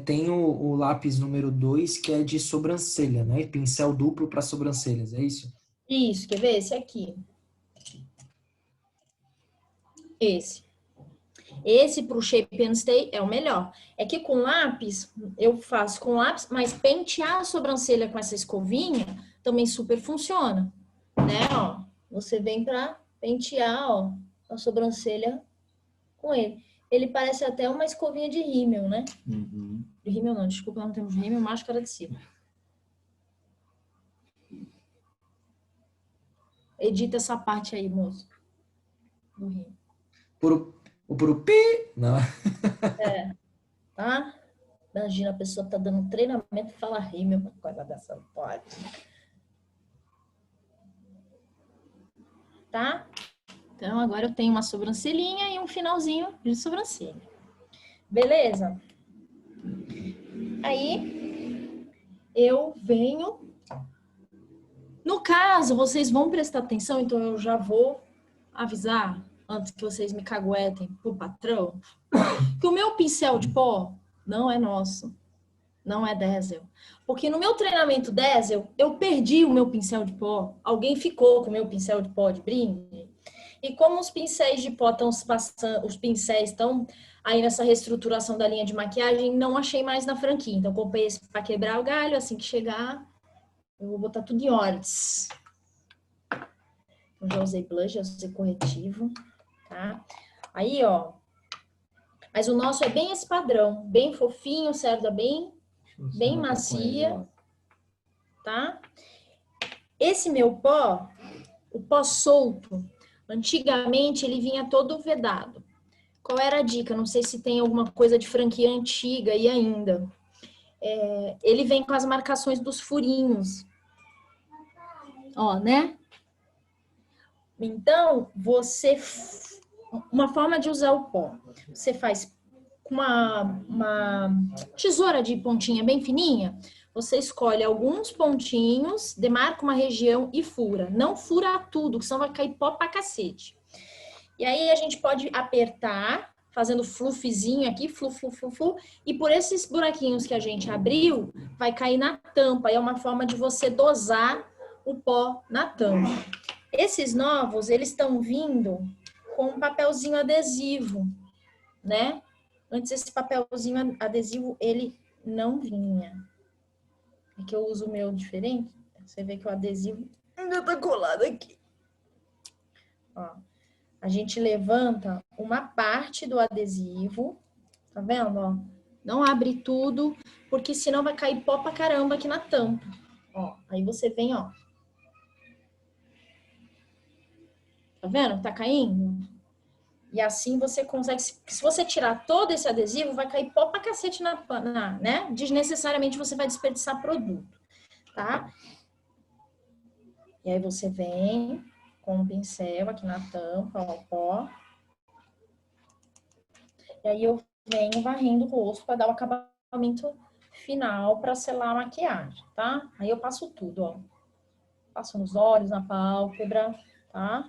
tem o lápis número 2, que é de sobrancelha, né? Pincel duplo para sobrancelhas, é isso? Isso, quer ver? Esse aqui. Esse pro Shape and Stay é o melhor. É que com lápis, eu faço com lápis, mas pentear a sobrancelha com essa escovinha também super funciona, né? Ó, você vem pra pentear, ó, a sobrancelha com ele. Ele parece até uma escovinha de rímel, né? Uhum. De rímel não, desculpa, não temos rímel, máscara de cima. Edita essa parte aí, moço. Do rímel. O purupi? Não. Tá? Imagina, a pessoa tá dando treinamento e fala rímel, uma coisa dessa não pode. Tá? Então, agora eu tenho uma sobrancelhinha e um finalzinho de sobrancelha. Beleza? Aí, eu venho... No caso, vocês vão prestar atenção, então eu já vou avisar, antes que vocês me caguetem pro patrão, que o meu pincel de pó não é nosso. Não é Diesel. Porque no meu treinamento Diesel, eu perdi o meu pincel de pó. Alguém ficou com o meu pincel de pó de brinde. E como os pincéis de pó estão passando, os pincéis estão aí nessa reestruturação da linha de maquiagem, não achei mais na franquia. Então, comprei esse para quebrar o galho. Assim que chegar, eu vou botar tudo em ordens. Eu já usei blush, já usei corretivo, tá? Aí, ó. Mas o nosso é bem esse padrão. Bem fofinho, cerda bem macia, tá? Esse meu pó, o pó solto, antigamente ele vinha todo vedado. Qual era a dica? Não sei se tem alguma coisa de franquia antiga e ainda. Ele vem com as marcações dos furinhos. Ó, né? Então, uma forma de usar o pó. Você faz com uma tesoura de pontinha bem fininha, você escolhe alguns pontinhos, demarca uma região e fura. Não fura tudo, que senão vai cair pó pra cacete. E aí a gente pode apertar, fazendo fluffzinho aqui, flu, e por esses buraquinhos que a gente abriu, vai cair na tampa. É uma forma de você dosar o pó na tampa. Esses novos, eles estão vindo com um papelzinho adesivo, né? Antes esse papelzinho adesivo, ele não vinha. É que eu uso o meu diferente. Você vê que o adesivo ainda tá colado aqui. Ó, a gente levanta uma parte do adesivo. Tá vendo, ó? Não abre tudo, porque senão vai cair pó pra caramba aqui na tampa. Ó, aí você vem, ó. Tá vendo? Tá caindo? E assim você consegue... Se você tirar todo esse adesivo, vai cair pó pra cacete né? Desnecessariamente você vai desperdiçar produto, tá? E aí você vem com um pincel aqui na tampa, ó, o pó. E aí eu venho varrendo o rosto para dar o acabamento final para selar a maquiagem, tá? Aí eu passo tudo, ó. Passo nos olhos, na pálpebra, tá?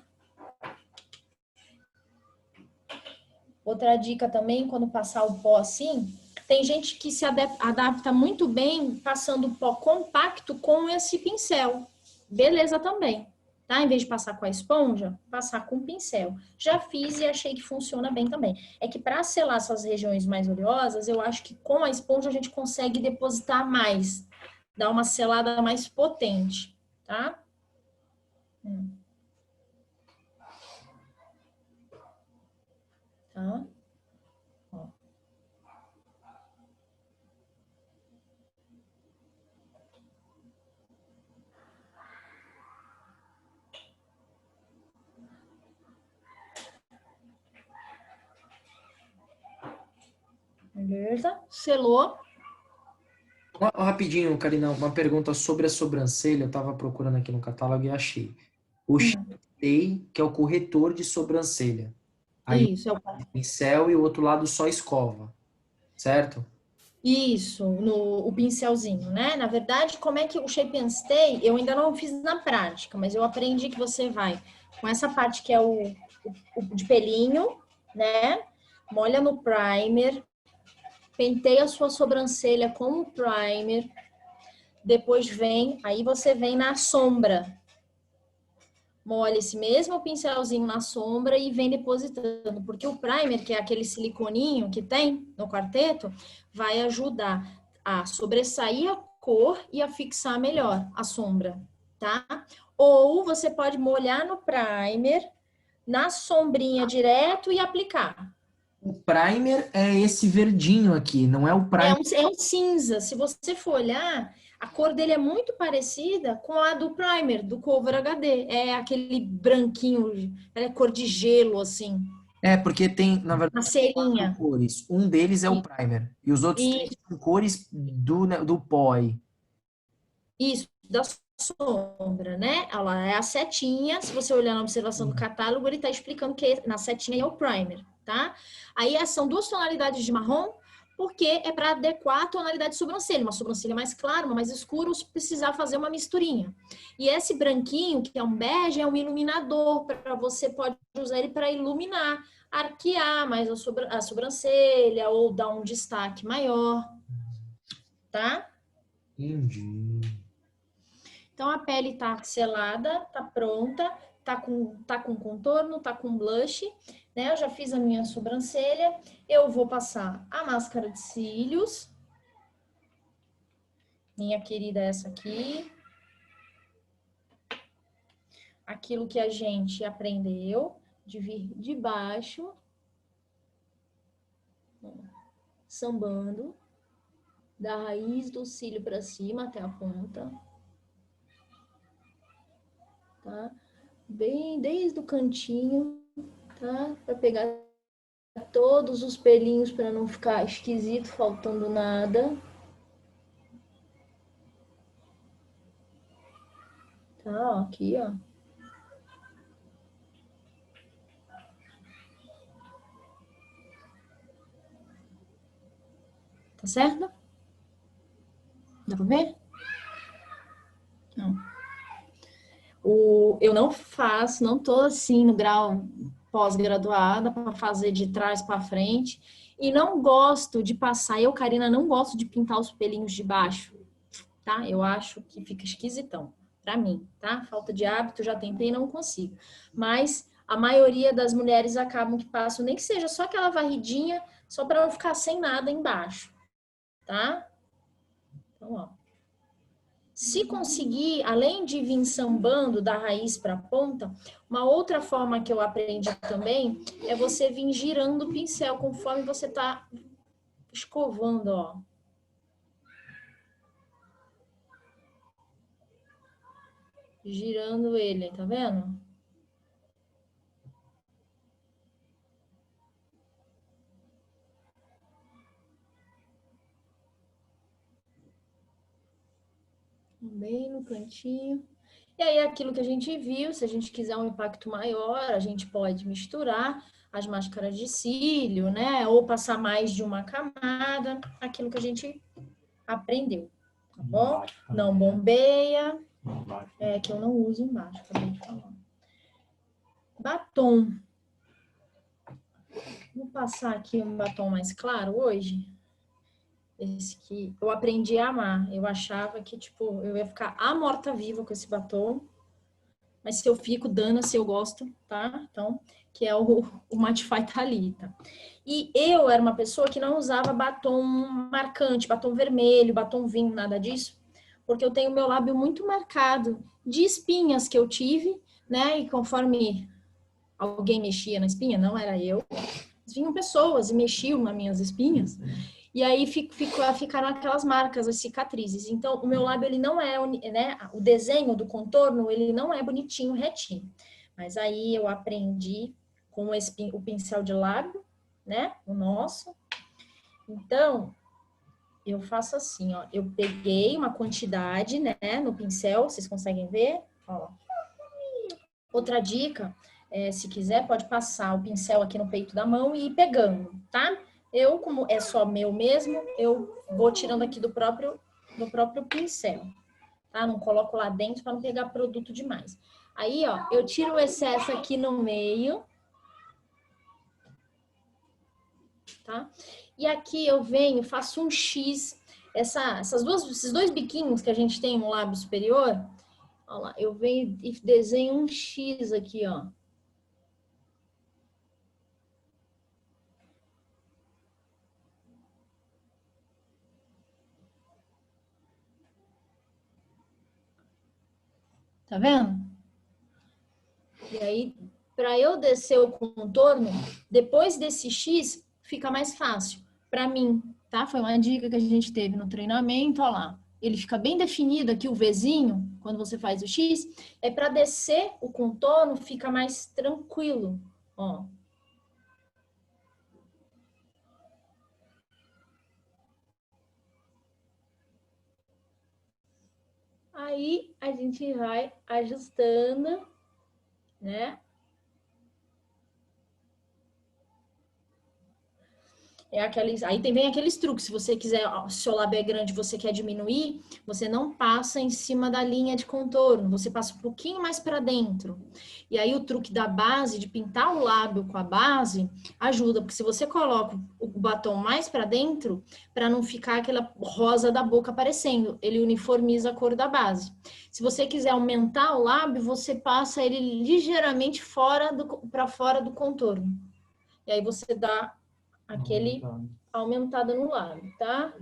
Outra dica também, quando passar o pó assim, tem gente que se adapta muito bem passando o pó compacto com esse pincel. Beleza também, tá? Em vez de passar com a esponja, passar com o pincel. Já fiz e achei que funciona bem também. É que para selar essas regiões mais oleosas, eu acho que com a esponja a gente consegue depositar mais. Dar uma selada mais potente, tá? Tá? Ó. Beleza? Selou. Rapidinho, Karina, uma pergunta sobre a sobrancelha. Eu estava procurando aqui no catálogo e achei. O Stay, que é o corretor de sobrancelha. Aí Isso, é o pincel e o outro lado só escova, certo? Isso, o pincelzinho, né? Na verdade, como é que o Shape and Stay, eu ainda não fiz na prática, mas eu aprendi que você vai com essa parte que é o de pelinho, né? Molha no primer, penteia a sua sobrancelha com o primer, depois aí você vem na sombra. Molha esse mesmo pincelzinho na sombra e vem depositando, porque o primer, que é aquele siliconinho que tem no quarteto, vai ajudar a sobressair a cor e a fixar melhor a sombra, tá? Ou você pode molhar no primer, na sombrinha direto e aplicar. O primer é esse verdinho aqui, não é o primer. É um cinza. Se você for olhar, a cor dele é muito parecida com a do primer, do Cover HD. É aquele branquinho, é cor de gelo, assim. É, porque tem, na verdade, Uma cerinha. 4 cores. Um deles é o primer. E os outros 3 são cores do pó aí. Isso, da sombra, né? Ela é a setinha. Se você olhar na observação do catálogo, ele está explicando que na setinha é o primer, tá? Aí são 2 tonalidades de marrom, porque é para adequar a tonalidade de sobrancelha. Uma sobrancelha mais clara, uma mais escura, se precisar fazer uma misturinha. E esse branquinho, que é um bege, é um iluminador, para você pode usar ele para iluminar, arquear mais a sobrancelha ou dar um destaque maior, tá? Entendi. Então, a pele tá selada, tá pronta, tá com contorno, tá com blush, né? Eu já fiz a minha sobrancelha. Eu vou passar a máscara de cílios. Minha querida, essa aqui. Aquilo que a gente aprendeu de vir de baixo. Sambando. Da raiz do cílio para cima até a ponta. Tá? Bem desde o cantinho, tá? Para pegar todos os pelinhos para não ficar esquisito, faltando nada. Tá, ó, aqui, ó. Tá certo? Dá pra ver? Não. Eu não tô assim no grau pós-graduada para fazer de trás para frente. E não gosto de passar, eu, Karina, não gosto de pintar os pelinhos de baixo, tá? Eu acho que fica esquisitão, pra mim, tá? Falta de hábito, já tentei e não consigo. Mas a maioria das mulheres acabam que passam, nem que seja só aquela varridinha, só para não ficar sem nada embaixo, tá? Então, ó. Se conseguir, além de vir sambando da raiz para a ponta, uma outra forma que eu aprendi também é você vir girando o pincel conforme você tá escovando, ó. Girando ele, tá vendo? Bem no cantinho. E aí, aquilo que a gente viu, se a gente quiser um impacto maior, a gente pode misturar as máscaras de cílio, né? Ou passar mais de uma camada, aquilo que a gente aprendeu, tá bom? Não bombeia, que eu não uso embaixo, acabei de falar. Batom. Vou passar aqui um batom mais claro hoje. Esse que eu aprendi a amar. Eu achava que, tipo, eu ia ficar morta-viva com esse batom. Mas se eu fico, dana-se, eu gosto, tá? Então, que é o Mattify Thalita. E eu era uma pessoa que não usava batom marcante, batom vermelho, batom vinho, nada disso. Porque eu tenho meu lábio muito marcado de espinhas que eu tive, né? E conforme alguém mexia na espinha, não era eu, vinham pessoas e mexiam nas minhas espinhas. E aí ficaram aquelas marcas, as cicatrizes. Então, o meu lábio, ele não é, né? O desenho do contorno, ele não é bonitinho, retinho. Mas aí eu aprendi com o pincel de lábio, né? O nosso. Então, eu faço assim, ó. Eu peguei uma quantidade, né? No pincel, vocês conseguem ver? Ó. Outra dica, se quiser, pode passar o pincel aqui no peito da mão e ir pegando, tá? Eu, como é só meu mesmo, eu vou tirando aqui do próprio pincel, tá? Não coloco lá dentro para não pegar produto demais. Aí, ó, eu tiro o excesso aqui no meio, tá? E aqui eu venho, faço um X. Esses dois biquinhos que a gente tem no lábio superior, ó lá, eu venho e desenho um X aqui, ó. Tá vendo? E aí, para eu descer o contorno, depois desse X, fica mais fácil para mim, tá? Foi uma dica que a gente teve no treinamento, ó lá. Ele fica bem definido aqui, o Vzinho, quando você faz o X, é para descer o contorno, fica mais tranquilo, ó. Aí, a gente vai ajustando, né? Aí vem aqueles truques, se você quiser, se o seu lábio é grande, você quer diminuir, você não passa em cima da linha de contorno, você passa um pouquinho mais para dentro. E aí o truque da base, de pintar o lábio com a base, ajuda, porque se você coloca o batom mais para dentro, para não ficar aquela rosa da boca aparecendo, ele uniformiza a cor da base. Se você quiser aumentar o lábio, você passa ele ligeiramente para fora do contorno. E aí você dá aquele aumentada no lábio, tá?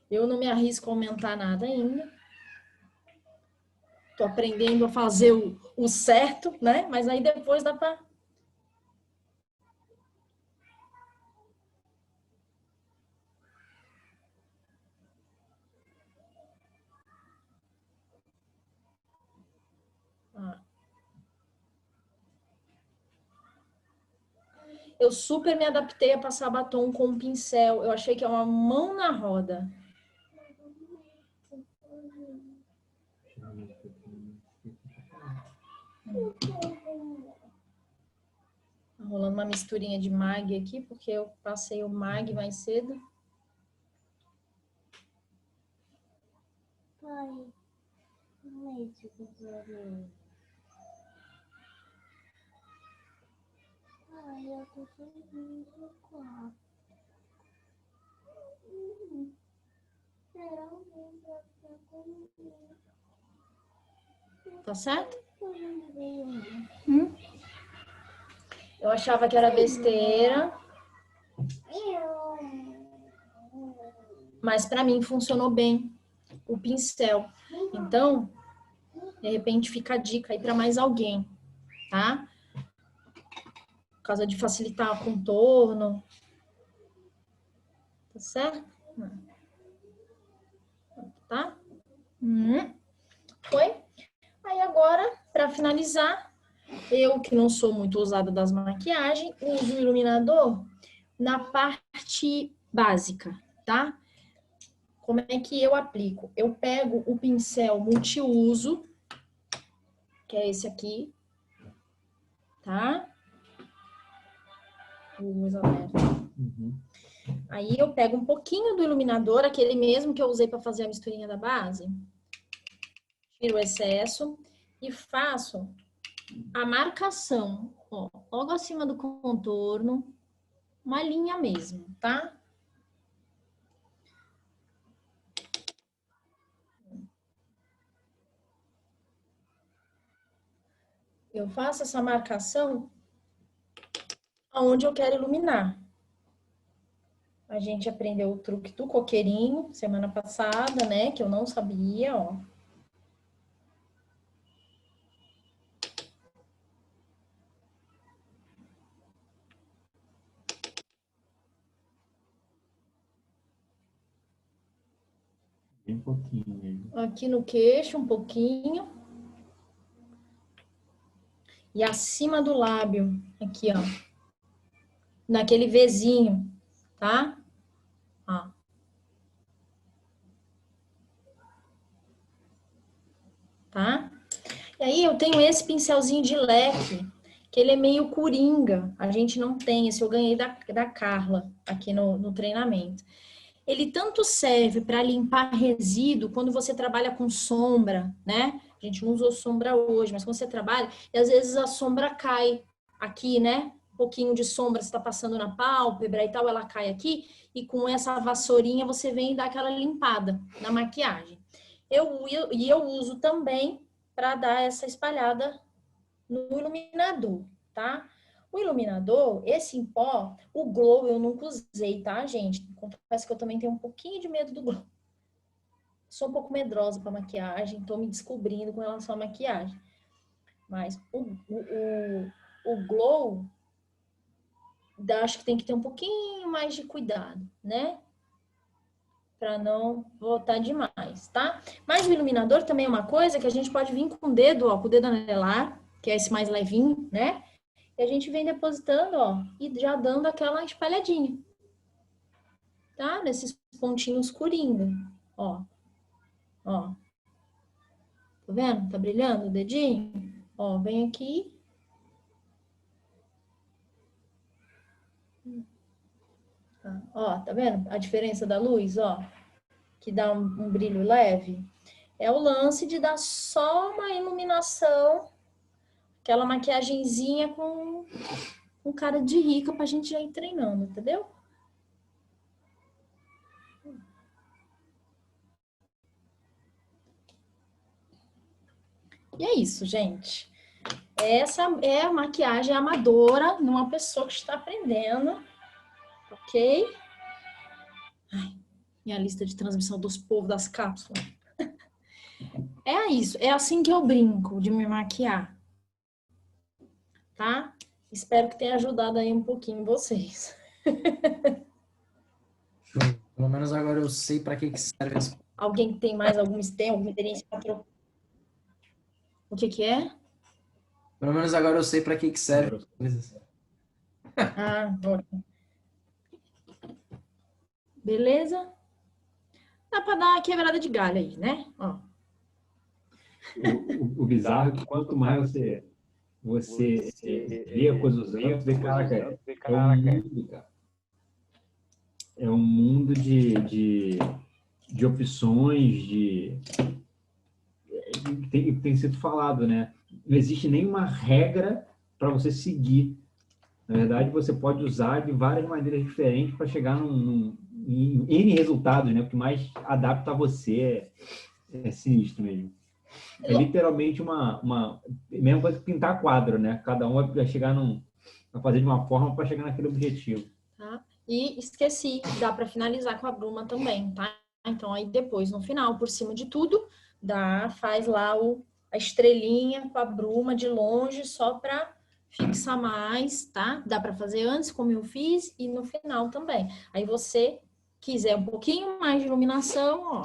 Eu não me arrisco a aumentar nada ainda. Tô aprendendo a fazer o certo, né? Mas aí depois dá pra... Eu super me adaptei a passar batom com um pincel. Eu achei que é uma mão na roda. Tá rolando uma misturinha de mag aqui, porque eu passei o mag mais cedo. Pai, leite do bebê. Ai, eu tô sorrindo, claro. Será alguém pra ficar comigo? Tá certo? Eu achava que era besteira. Mas pra mim funcionou bem o pincel. Então, de repente fica a dica aí pra mais alguém, tá? Por causa de facilitar o contorno. Tá certo? Tá? Foi? Aí agora, pra finalizar, eu que não sou muito ousada das maquiagens, uso o iluminador na parte básica, tá? Como é que eu aplico? Eu pego o pincel multiuso, que é esse aqui, tá? Aí eu pego um pouquinho do iluminador, aquele mesmo que eu usei para fazer a misturinha da base. Tiro o excesso e faço a marcação, ó, logo acima do contorno, uma linha mesmo, tá? Eu faço essa marcação aonde eu quero iluminar. A gente aprendeu o truque do coqueirinho semana passada, né? Que eu não sabia, ó. Bem pouquinho. Aqui no queixo, um pouquinho. E acima do lábio, aqui, ó. Naquele Vzinho, tá? Ó. Tá? E aí eu tenho esse pincelzinho de leque, que ele é meio coringa. A gente não tem, esse eu ganhei da Carla aqui no treinamento. Ele tanto serve para limpar resíduo quando você trabalha com sombra, né? A gente não usou sombra hoje, mas quando você trabalha, e às vezes a sombra cai aqui, né? Um pouquinho de sombra, você está passando na pálpebra e tal, ela cai aqui, e com essa vassourinha você vem e dá aquela limpada na maquiagem. Eu uso também para dar essa espalhada no iluminador, tá? O iluminador, esse em pó, o glow eu nunca usei, tá, gente? Confesso que eu também tenho um pouquinho de medo do glow. Sou um pouco medrosa para maquiagem, tô me descobrindo com relação à maquiagem. Mas o glow, acho que tem que ter um pouquinho mais de cuidado, né? Para não voltar demais, tá? Mas o iluminador também é uma coisa que a gente pode vir com o dedo, ó, com o dedo anelar, que é esse mais levinho, né? E a gente vem depositando, ó, e já dando aquela espalhadinha, tá? Nesses pontinhos escurinhos, ó. Ó. Tá vendo? Tá brilhando o dedinho? Ó, vem aqui. Ó, tá vendo a diferença da luz, ó? Que dá um brilho leve. É o lance de dar só uma iluminação, aquela maquiagenzinha com cara de rica pra gente já ir treinando, entendeu? E é isso, gente. Essa é a maquiagem amadora numa pessoa que está aprendendo, ok? Ai, minha lista de transmissão dos povos das cápsulas. É isso, é assim que eu brinco de me maquiar, tá? Espero que tenha ajudado aí um pouquinho vocês. Pelo menos agora eu sei para que serve as... Alguém que tem mais alguma experiência? O que é? Pelo menos agora eu sei para que serve as coisas. Ah, ótimo. Beleza? Dá para dar uma quebrada de galho aí, né? Ó. O bizarro é que quanto mais você vê a coisa usando, você vê, caraca, é um mundo, cara. É um mundo de opções, tem sido falado, né? Não existe nenhuma regra para você seguir. Na verdade, você pode usar de várias maneiras diferentes para chegar em N resultados, né? O que mais adapta a você é sinistro mesmo. É literalmente uma mesma coisa que pintar quadro, né? Cada um vai chegar vai fazer de uma forma para chegar naquele objetivo. Tá? E esqueci, dá para finalizar com a bruma também, tá? Então aí depois, no final, por cima de tudo, faz lá a estrelinha com a bruma de longe, só para fixar mais, tá? Dá para fazer antes, como eu fiz, e no final também. Aí você quiser um pouquinho mais de iluminação, ó,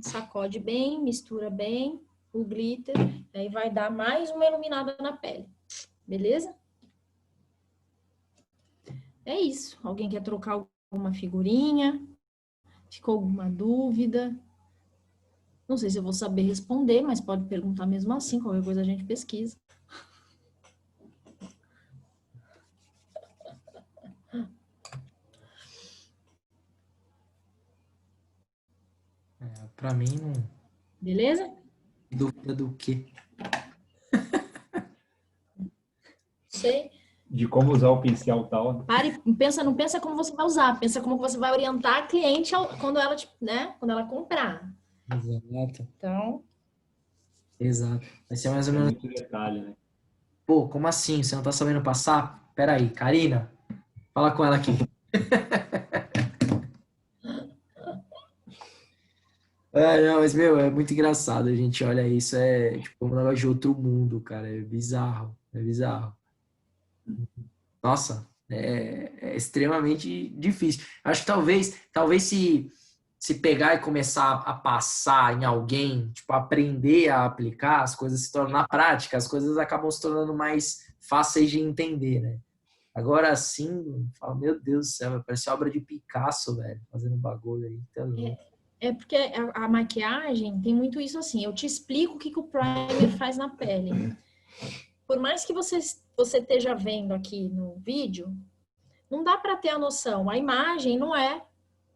sacode bem, mistura bem o glitter, aí vai dar mais uma iluminada na pele, beleza? É isso. Alguém quer trocar alguma figurinha? Ficou alguma dúvida? Não sei se eu vou saber responder, mas pode perguntar mesmo assim, qualquer coisa a gente pesquisa. Para mim, não... Beleza? Dúvida do quê? Sei. De como usar o pincel tal. Não pensa como você vai usar, pensa como você vai orientar a cliente quando ela, né, quando ela comprar. Exato. Então. Exato. Vai ser mais ou menos... Muito detalhe, né? Pô, como assim? Você não tá sabendo passar? Pera aí, Karina, fala com ela aqui. Não, mas, meu, é muito engraçado. A gente olha isso, é tipo um negócio de outro mundo, cara. É bizarro. É bizarro. Nossa, é extremamente difícil. Acho que talvez se pegar e começar a passar em alguém, tipo, aprender a aplicar, as coisas se tornam na prática, as coisas acabam se tornando mais fáceis de entender, né? Agora sim, fala, meu Deus do céu, parece obra de Picasso, velho, fazendo bagulho aí. Tá louco. É porque a maquiagem tem muito isso assim. Eu te explico o que o primer faz na pele. Por mais que você esteja vendo aqui no vídeo, não dá para ter a noção. A imagem não é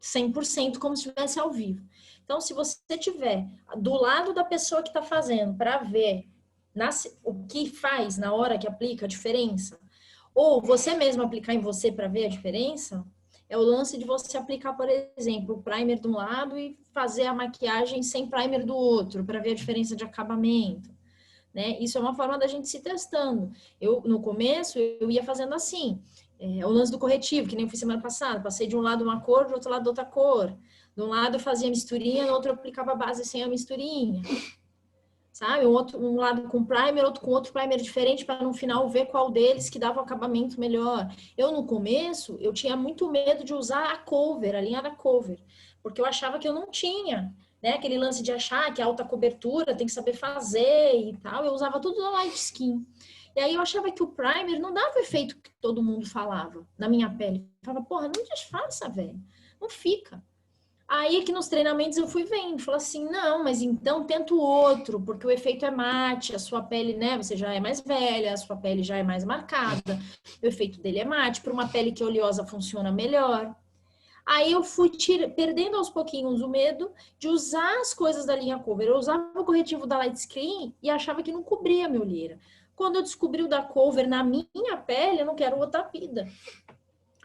100% como se estivesse ao vivo. Então, se você estiver do lado da pessoa que está fazendo para ver o que faz na hora que aplica a diferença, Ou você mesmo aplicar em você para ver a diferença, é o lance de você aplicar, por exemplo, o primer de um lado e fazer a maquiagem sem primer do outro, para ver a diferença de acabamento, né? Isso é uma forma da gente se testando. No começo, eu ia fazendo assim, o lance do corretivo, que nem eu fiz semana passada, passei de um lado uma cor, do outro lado outra cor. De um lado eu fazia misturinha, no outro eu aplicava a base sem a misturinha. Sabe? Um lado com primer, outro com outro primer diferente, para no final ver qual deles que dava o acabamento melhor. Eu, no começo, eu tinha muito medo de usar a cover, a linha da cover, porque eu achava que eu não tinha, né? Aquele lance de achar que a alta cobertura tem que saber fazer e tal. Eu usava tudo da light skin. E aí eu achava que o primer não dava o efeito que todo mundo falava na minha pele. Eu falava, porra, não disfarça, velho. Não fica. Aí que nos treinamentos eu fui vendo, falei assim, não, mas então tenta o outro, porque o efeito é mate, a sua pele, né, você já é mais velha, a sua pele já é mais marcada, o efeito dele é mate, para uma pele que é oleosa funciona melhor. Aí eu fui perdendo aos pouquinhos o medo de usar as coisas da linha cover. Eu usava o corretivo da Light Skin e achava que não cobria a minha olheira. Quando eu descobri o da cover na minha pele, eu não quero outra vida.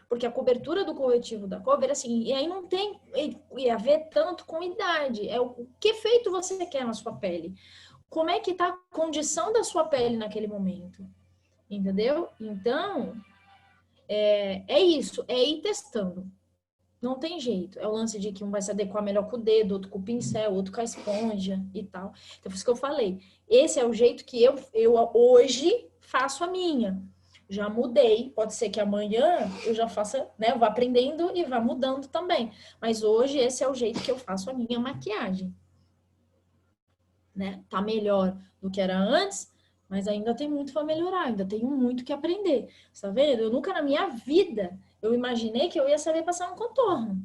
Porque a cobertura do corretivo da cover, assim, e aí não tem a ver tanto com idade. É o que efeito você quer na sua pele. Como é que tá a condição da sua pele naquele momento. Entendeu? Então, é isso. É ir testando. Não tem jeito. É o lance de que um vai se adequar melhor com o dedo, outro com o pincel, outro com a esponja e tal. Então, por isso que eu falei. Esse é o jeito que eu hoje faço a minha. Já mudei, pode ser que amanhã eu já faça, né? Eu vá aprendendo e vá mudando também. Mas hoje esse é o jeito que eu faço a minha maquiagem. Né? Tá melhor do que era antes, mas ainda tem muito para melhorar, ainda tenho muito que aprender. Você tá vendo? Eu nunca na minha vida eu imaginei que eu ia saber passar um contorno.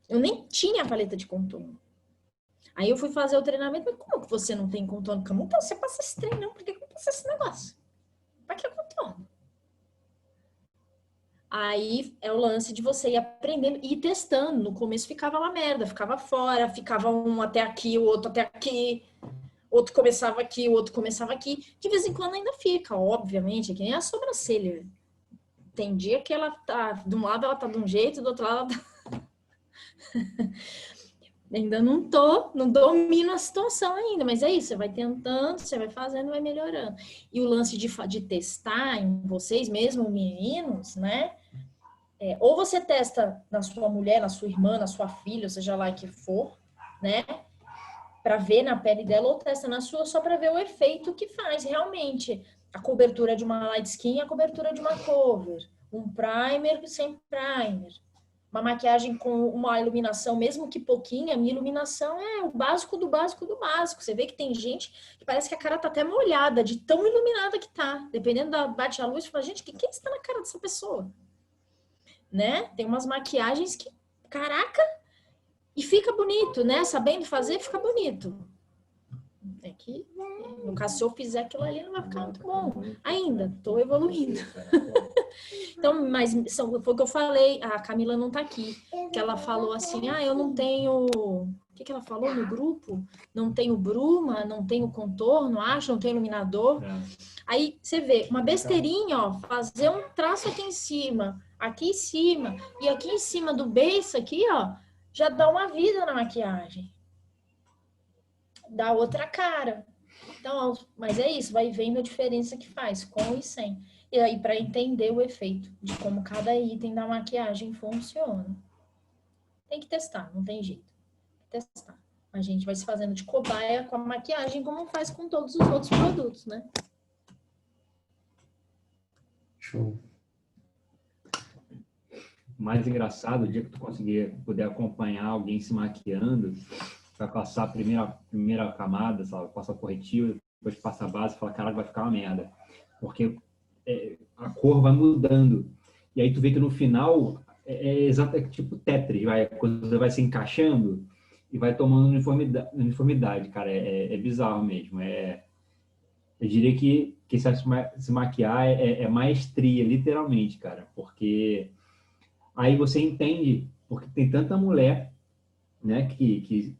Eu nem tinha paleta de contorno. Aí eu fui fazer o treinamento, mas como que você não tem contorno? Como então você passa esse treino? Por que eu passo esse negócio? Pra que contorno? Aí é o lance de você ir aprendendo e ir testando. No começo ficava uma merda, ficava fora, ficava um até aqui, o outro até aqui, outro começava aqui, o outro começava aqui. De vez em quando ainda fica, obviamente, é que nem a sobrancelha. Tem dia que ela tá, de um lado ela tá de um jeito, do outro lado ela tá... Ainda não domino a situação ainda, mas é isso, você vai tentando, você vai fazendo, vai melhorando. E o lance de testar em vocês mesmo, meninos, né? Ou você testa na sua mulher, na sua irmã, na sua filha, seja lá que for, né? Para ver na pele dela, ou testa na sua só para ver o efeito que faz realmente. A cobertura de uma light skin e a cobertura de uma cover. Um primer sem primer. Uma maquiagem com uma iluminação, mesmo que pouquinha, a minha iluminação é o básico do básico do básico. Você vê que tem gente que parece que a cara tá até molhada, de tão iluminada que tá. Dependendo da bate a luz, você fala, gente, o que está na cara dessa pessoa? Né? Tem umas maquiagens que, caraca, e fica bonito, né? Sabendo fazer, fica bonito. É que, no caso, se eu fizer aquilo ali, não vai ficar muito bom. Ainda, tô evoluindo. Então, mas foi o que eu falei, a Camila não tá aqui, que ela falou assim, eu não tenho... O que ela falou no grupo? Não tenho bruma, não tenho contorno, não tenho iluminador. Aí, você vê, uma besteirinha, ó, fazer um traço aqui em cima e aqui em cima do beiço aqui, ó, já dá uma vida na maquiagem. Dá outra cara. Então, mas é isso, vai vendo a diferença que faz, com e sem. E aí, para entender o efeito de como cada item da maquiagem funciona. Tem que testar, não tem jeito. Testar. A gente vai se fazendo de cobaia com a maquiagem, como faz com todos os outros produtos, né? Show. Mais engraçado, o dia que tu puder acompanhar alguém se maquiando, vai passar a primeira camada, sabe? Passa o corretivo, depois passa a base e fala, caralho, vai ficar uma merda. Porque a cor vai mudando. E aí tu vê que no final é tipo Tetris, a coisa vai se encaixando e vai tomando uniformidade, cara. É bizarro mesmo. Eu diria que se maquiar é maestria, literalmente, cara. Porque aí você entende, porque tem tanta mulher, né, que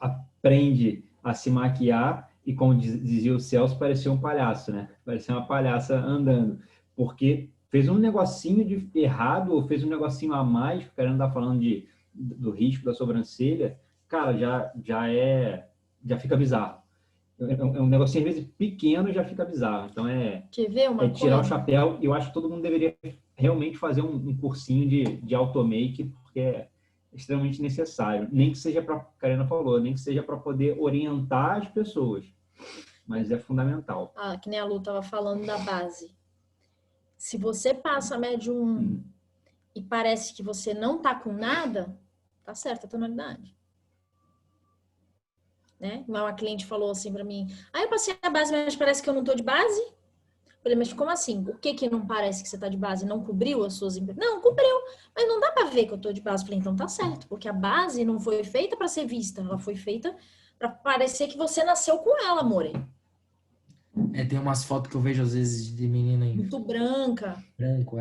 aprende a se maquiar e como dizia o Celso, parecia um palhaço, né? Parecia uma palhaça andando, porque fez um negocinho de errado ou fez um negocinho a mais, o cara não tá falando do risco da sobrancelha, cara, já fica bizarro. É um negocinho, às vezes, pequeno já fica bizarro. Então, Quer ver é uma tirar o coisa? chapéu. Eu acho que todo mundo deveria realmente fazer um cursinho de automake, porque é extremamente necessário. Nem que seja para, a Karina falou, nem que seja para poder orientar as pessoas. Mas é fundamental. Ah, que nem a Lu estava falando da base. Se você passa médio 1 e parece que você não tá com nada, tá certa a tonalidade. Né? Uma cliente falou assim para mim: ah, eu passei a base, mas parece que eu não tô de base. Eu falei, mas como assim? O que que não parece que você tá de base? Não cobriu as suas imperfeições? Não, cobriu, mas não dá para ver que eu tô de base. Eu falei, então tá certo, porque a base não foi feita para ser vista, ela foi feita para parecer que você nasceu com ela, amore. Tem umas fotos que eu vejo às vezes de menina em Muito branca. branco,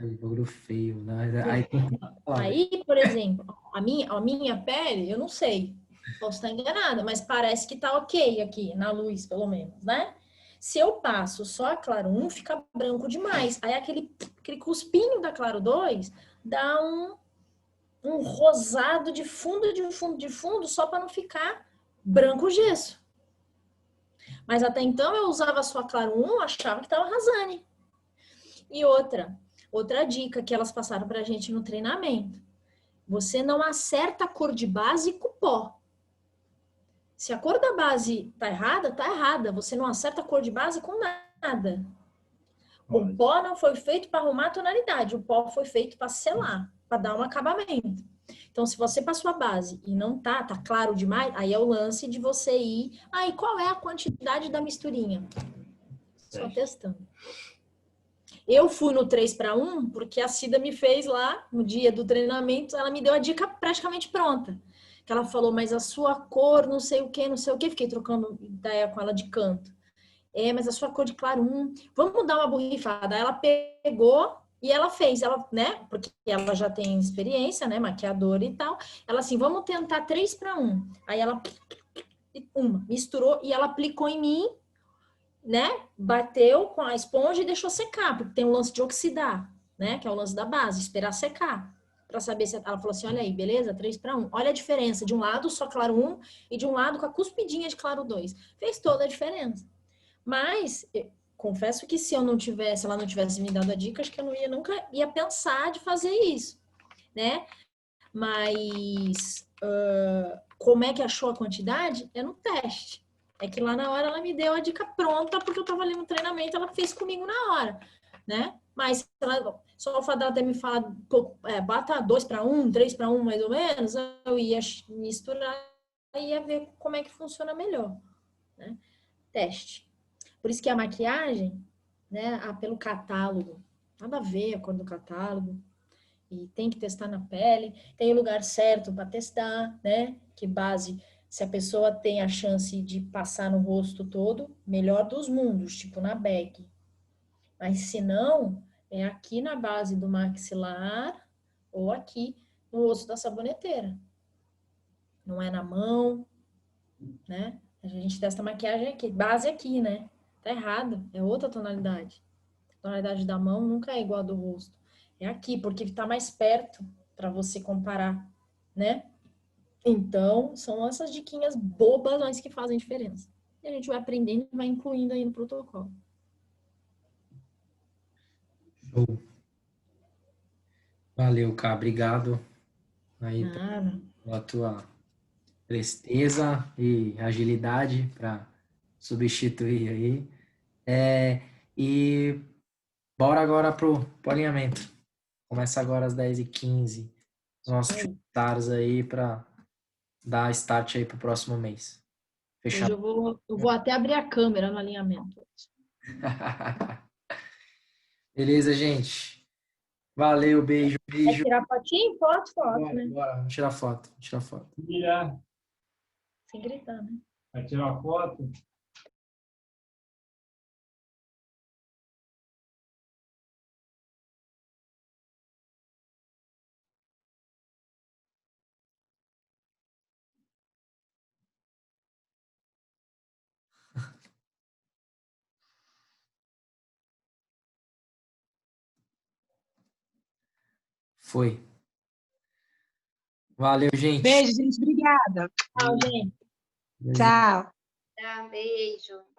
bagulho feio, né? Aí tem que falar, velho. Aí, por exemplo, a minha pele, eu não sei, posso estar enganada, mas parece que tá ok aqui, na luz, pelo menos, né? Se eu passo só a claro 1, fica branco demais. Aí aquele cuspinho da claro 2 dá um rosado de fundo, de fundo, de fundo, só para não ficar branco gesso. Mas até então eu usava só a claro 1, achava que tava arrasando. E outra dica que elas passaram pra gente no treinamento. Você não acerta a cor de base com pó. Se a cor da base tá errada, tá errada. Você não acerta a cor de base com nada. O pó não foi feito para arrumar a tonalidade. O pó foi feito para selar, para dar um acabamento. Então, se você passou a base e não tá claro demais, aí é o lance de você ir. Aí, qual é a quantidade da misturinha? Só testando. Eu fui no 3 para 1 porque a Cida me fez lá no dia do treinamento, ela me deu a dica praticamente pronta. Que ela falou, mas a sua cor, não sei o que, não sei o que. Fiquei trocando ideia com ela de canto. Mas a sua cor de claro 1, vamos dar uma borrifada. Aí ela pegou e ela fez, ela, né? Porque ela já tem experiência, né? Maquiadora e tal. Ela assim, vamos tentar 3 para 1. Aí ela misturou e ela aplicou em mim, né? Bateu com a esponja e deixou secar, porque tem um lance de oxidar, né? Que é o lance da base, esperar secar. Para saber se ela falou assim: olha aí, beleza? 3 para 1. Olha a diferença de um lado só claro 1 e de um lado com a cuspidinha de claro 2. Fez toda a diferença. Mas confesso que se ela não tivesse me dado a dica, acho que eu nunca ia pensar de fazer isso, né? Mas como é que achou a quantidade? É no teste. É que lá na hora ela me deu a dica pronta, porque eu estava ali no treinamento, ela fez comigo na hora, né? Mas só o fato dela ter me falado, bata 2 para 1, 3 para 1 mais ou menos, eu ia misturar e ia ver como é que funciona melhor, né? Teste. Por isso que a maquiagem, né, pelo catálogo, nada a ver a cor do catálogo, e tem que testar na pele, tem o lugar certo para testar, né? Que base, se a pessoa tem a chance de passar no rosto todo, melhor dos mundos, tipo na bag. Mas se não, é aqui na base do maxilar ou aqui no osso da saboneteira. Não é na mão, né? A gente testa a maquiagem aqui, base aqui, né? Tá errado, é outra tonalidade. A tonalidade da mão nunca é igual a do rosto. É aqui, porque tá mais perto para você comparar, né? Então, são essas diquinhas bobas, mas que fazem diferença. E a gente vai aprendendo e vai incluindo aí no protocolo. Show. Valeu, Cá. Obrigado aí Nada. pela tua presteza e agilidade para substituir aí. E bora agora pro alinhamento. Começa agora às 10h15. Os nossos comentários aí para dar start aí pro próximo mês. Hoje Fechado? eu vou até abrir a câmera no alinhamento. Beleza, gente. Valeu, beijo, Vai beijo. tirar fotinho? Foto, Bora, né? bora. Vamos tirar foto. Vamos tirar foto. Sem gritar, né? Vai tirar foto? Foi. Valeu, gente. Beijo, gente. Obrigada. Tchau, gente. Beijo. Tchau. Tá, beijo.